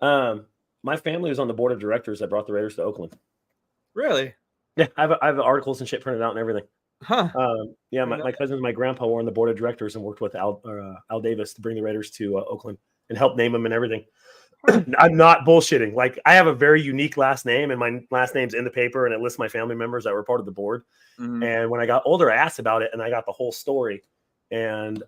My family was on the board of directors that brought the Raiders to Oakland. Really? Yeah, I have articles and shit printed out and everything. Huh. Yeah, my cousin and my grandpa were on the board of directors and worked with Al Davis to bring the Raiders to Oakland and help name them and everything. I'm not bullshitting. Like, I have a very unique last name, and my last name's in the paper, and it lists my family members that were part of the board. Mm-hmm. And when I got older, I asked about it, and I got the whole story. And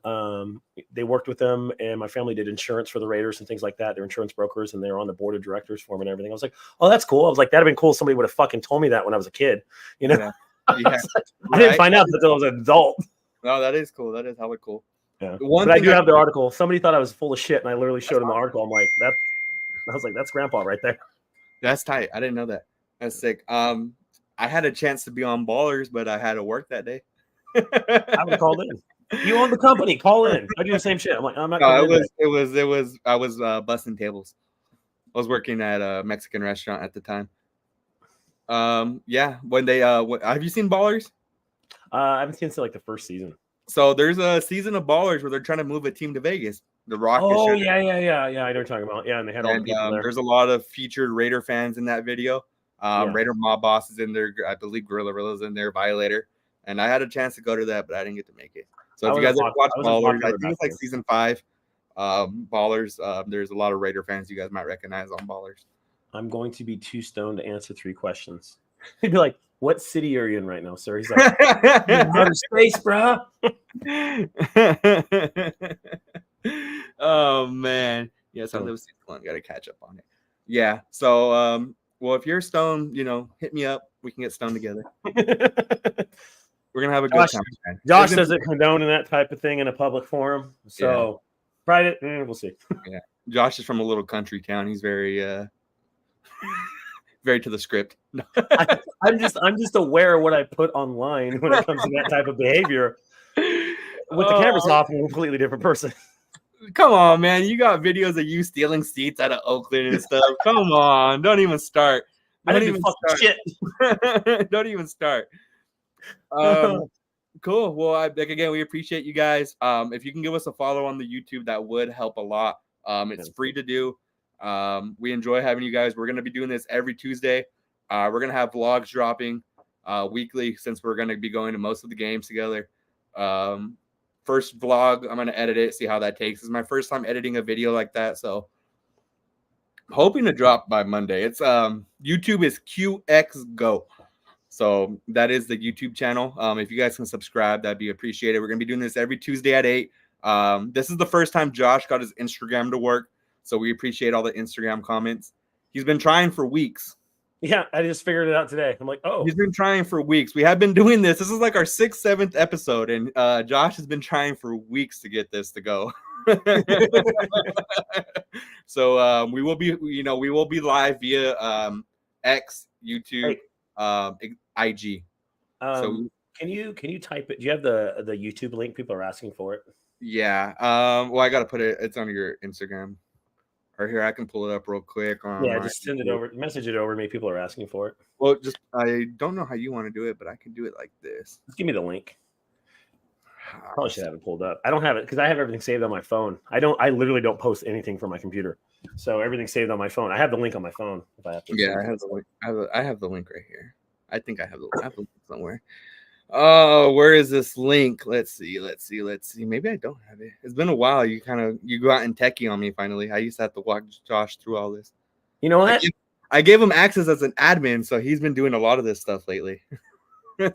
they worked with them, and my family did insurance for the Raiders and things like that. They're insurance brokers, and they were on the board of directors for them and everything. I was like, oh, that's cool. I was like, that'd have been cool if somebody would have fucking told me that when I was a kid. You know, Yeah. I didn't find out until I was an adult. No, that is cool. That is hella cool. Yeah. But I do have the article. Somebody thought I was full of shit, and I literally showed him the article. I'm like, I was like, that's Grandpa right there. That's tight. I didn't know that. That's sick. I had a chance to be on Ballers, but I had to work that day. I was called in. You own the company. Call in. I do the same shit. I'm like, I'm not. No, it was. I was busting tables. I was working at a Mexican restaurant at the time. Yeah. When they have you seen Ballers? I haven't seen it like the first season. So there's a season of Ballers where they're trying to move a team to Vegas. The Rock. Oh yeah. I know what you're talking about. Yeah, and they had all the people there. There's a lot of featured Raider fans in that video. Raider Mob Boss is in there. I believe Gorilla Rilla's in there. Violator. And I had a chance to go to that, but I didn't get to make it. So if you guys ever watch Ballers, I think it's like season 5. Ballers. There's a lot of Raider fans you guys might recognize on Ballers. I'm going to be too stoned to answer 3 questions. He'd be like, "What city are you in right now, sir?" He's like, "Outer space, bro." Oh man, yes, I live season 1. Got to catch up on it. Yeah. So, well, if you're stoned, hit me up. We can get stoned together. We're gonna have a good time. Man. Josh doesn't condone that type of thing in a public forum, so private, we'll see. Yeah, Josh is from a little country town. He's very, very to the script. I'm just aware of what I put online when it comes to that type of behavior. With the cameras off, I'm a completely different person. Come on, man! You got videos of you stealing seats out of Oakland and stuff. Come on, don't even start. Don't even start. Shit. Don't even start. Cool. Well, again, we appreciate you guys. If you can give us a follow on the YouTube, that would help a lot. It's free to do. We enjoy having you guys. We're going to be doing this every Tuesday. We're going to have vlogs dropping weekly since we're going to be going to most of the games together. First vlog, I'm going to edit it, see how that takes. It's my first time editing a video like that, so hoping to drop by Monday. It's YouTube is QXGO. So that is the YouTube channel. If you guys can subscribe, that'd be appreciated. We're going to be doing this every Tuesday at 8. This is the first time Josh got his Instagram to work. So we appreciate all the Instagram comments. He's been trying for weeks. Yeah, I just figured it out today. I'm like, oh. He's been trying for weeks. We have been doing this. This is like our 6th, 7th episode. And Josh has been trying for weeks to get this to go. So we will be live via X, YouTube, IG. So can you type it? Do you have the YouTube link? People are asking for it. Yeah. Well, I gotta put it. It's on your Instagram. Or here, I can pull it up real quick. Yeah, just send it over. Message it over to me. People are asking for it. Well, I don't know how you want to do it, but I can do it like this. Just give me the link. Probably should have it pulled up. I don't have it because I have everything saved on my phone. I literally don't post anything from my computer, so everything's saved on my phone. I have the link on my phone if I have to. Yeah, I have the link. I have the link right here. I think I have the link somewhere. Oh, where is this link? Let's see. Maybe I don't have it. It's been a while. You go out and techie on me finally. I used to have to walk Josh through all this. You know what? I gave him access as an admin, so he's been doing a lot of this stuff lately. You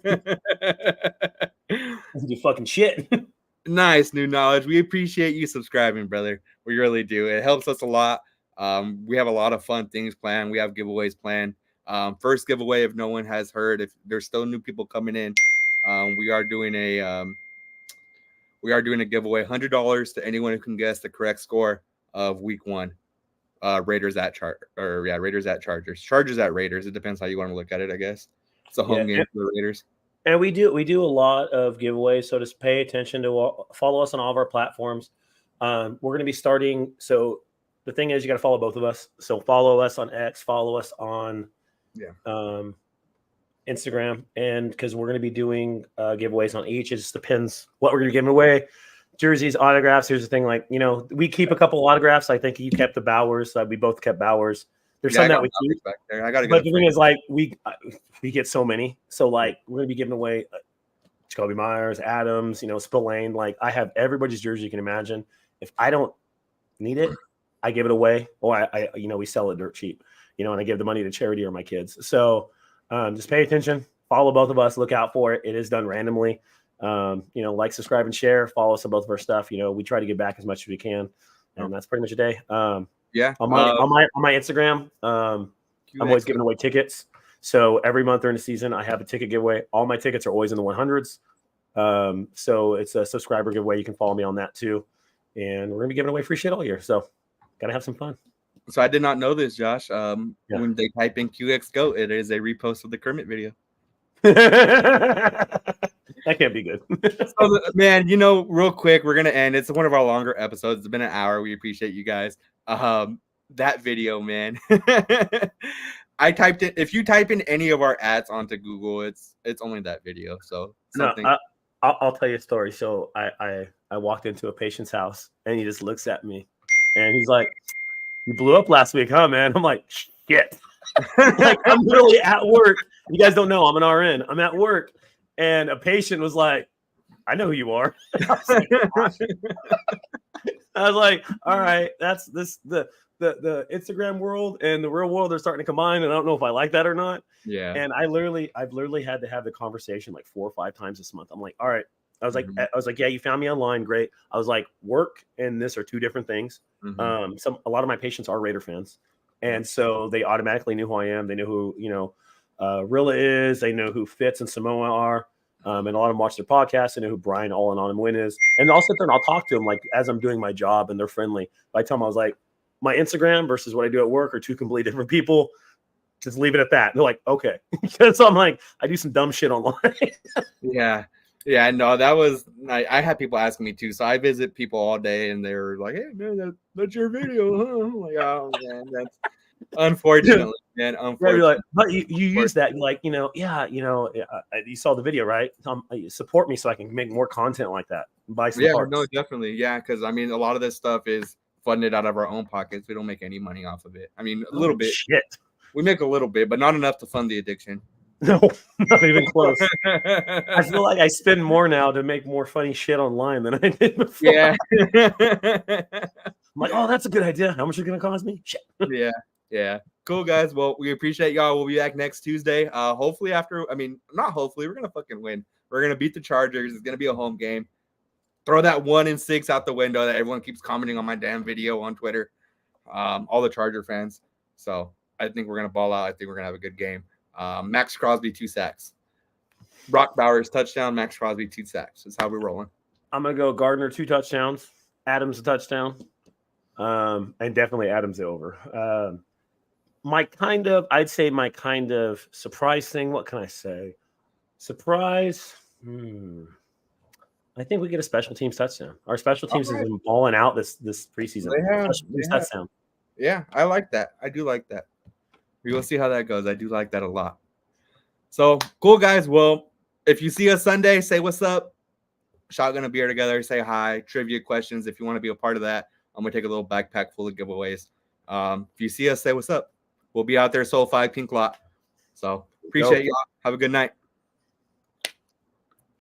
fucking shit. Nice new knowledge. We appreciate you subscribing, brother. We really do. It helps us a lot. We have a lot of fun things planned. We have giveaways planned. First giveaway, if no one has heard, if there's still new people coming in, we are doing a giveaway, $100 to anyone who can guess the correct score of week 1. Raiders at Chargers. Chargers at Raiders. It depends how you want to look at it, I guess. It's a home game for the Raiders. And we do a lot of giveaways, so just pay attention to follow us on all of our platforms. We're going to be starting. So the thing is, you got to follow both of us. So follow us on X, follow us on Instagram, and because we're going to be doing giveaways on each. It just depends what we're going to be giving away. Jerseys, autographs. Here's the thing, we keep a couple autographs. I think you kept the Bowers. We both kept Bowers. There's some that we keep back there. I got to. But the thing is, we get so many. So we're going to be giving away Jacoby Myers, Adams, Spillane. Like I have everybody's jersey you can imagine. If I don't need it, I give it away, or I we sell it dirt cheap, and I give the money to charity or my kids. So just pay attention, follow both of us, look out for it. It is done randomly. Like, subscribe, and share. Follow us on both of our stuff. We try to get back as much as we can, and that's pretty much a day. On my Instagram, I'm always giving away tickets. So every month during the season, I have a ticket giveaway. All my tickets are always in the 100s. So it's a subscriber giveaway. You can follow me on that too. And we're gonna be giving away free shit all year. So gotta have some fun. So I did not know this, Josh. When they type in QXGOAT, it is a repost of the Kermit video. That can't be good. So, man, real quick, we're gonna end. It's one of our longer episodes. It's been an hour. We appreciate you guys. That video, man. I typed it. If you type in any of our ads onto Google, it's only that video. So something. No, I'll tell you a story. So I walked into a patient's house and he just looks at me and he's like, "You blew up last week, huh, man?" I'm like, "Shit." Like, I'm literally at work. You guys don't know I'm an RN. I'm at work, and a patient was like, "I know who you are." I was like, "All right, that's the Instagram world and the real world are starting to combine, and I don't know if I like that or not." Yeah. And I've literally had to have the conversation like 4 or 5 times this month. I'm like, "All right." I was like, "Yeah, you found me online, great." I was like, "Work and this are 2 different things." A lot of my patients are Raider fans, and so they automatically knew who I am. They knew who Rilla is. They know who Fitz and Samoa are. And a lot of them watch their podcast. They know who Brian All In On and Win is. And I'll sit there and I'll talk to them like as I'm doing my job, and they're friendly. But I tell them, I was like, my Instagram versus what I do at work are 2 completely different people. Just leave it at that. And they're like, okay. So I'm like, I do some dumb shit online. Yeah, no, that was I had people asking me too. So I visit people all day and they're like, "Hey man, that's your video, huh?" I'm like, "Oh man, that's unfortunately, man. Unfortunately." Like, but you use that, like, you saw the video, right? Support me so I can make more content like that. Buy some parts. No, definitely. Yeah, because I mean a lot of this stuff is funded out of our own pockets. We don't make any money off of it. I mean, a little bit. Shit. We make a little bit, but not enough to fund the addiction. No, not even close. I feel like I spend more now to make more funny shit online than I did before. Yeah. I'm like, oh, that's a good idea. How much is it going to cost me? Shit. Yeah. Cool, guys. Well, we appreciate y'all. We'll be back next Tuesday. Hopefully not hopefully. We're going to fucking win. We're going to beat the Chargers. It's going to be a home game. Throw that 1-6 out the window that everyone keeps commenting on my damn video on Twitter. All the Charger fans. So I think we're going to ball out. I think we're going to have a good game. Max Crosby, 2 sacks. Brock Bowers, touchdown. Max Crosby, 2 sacks. That's how we're rolling. I'm going to go Gardner, 2 touchdowns. Adams, a touchdown. And definitely Adams over. I'd say my kind of surprise thing. What can I say? Surprise. I think we get a special teams touchdown. Our special teams has been balling out this preseason. Touchdown. Yeah, I like that. I do like that. We will see how that goes. I do like that a lot. So cool, guys. Well, if you see us Sunday, say what's up. Shotgun a beer together. Say hi. Trivia questions. If you want to be a part of that, I'm gonna take a little backpack full of giveaways. If you see us, say what's up. We'll be out there, Soul 5 Pink Lot. So appreciate y'all. Have a good night.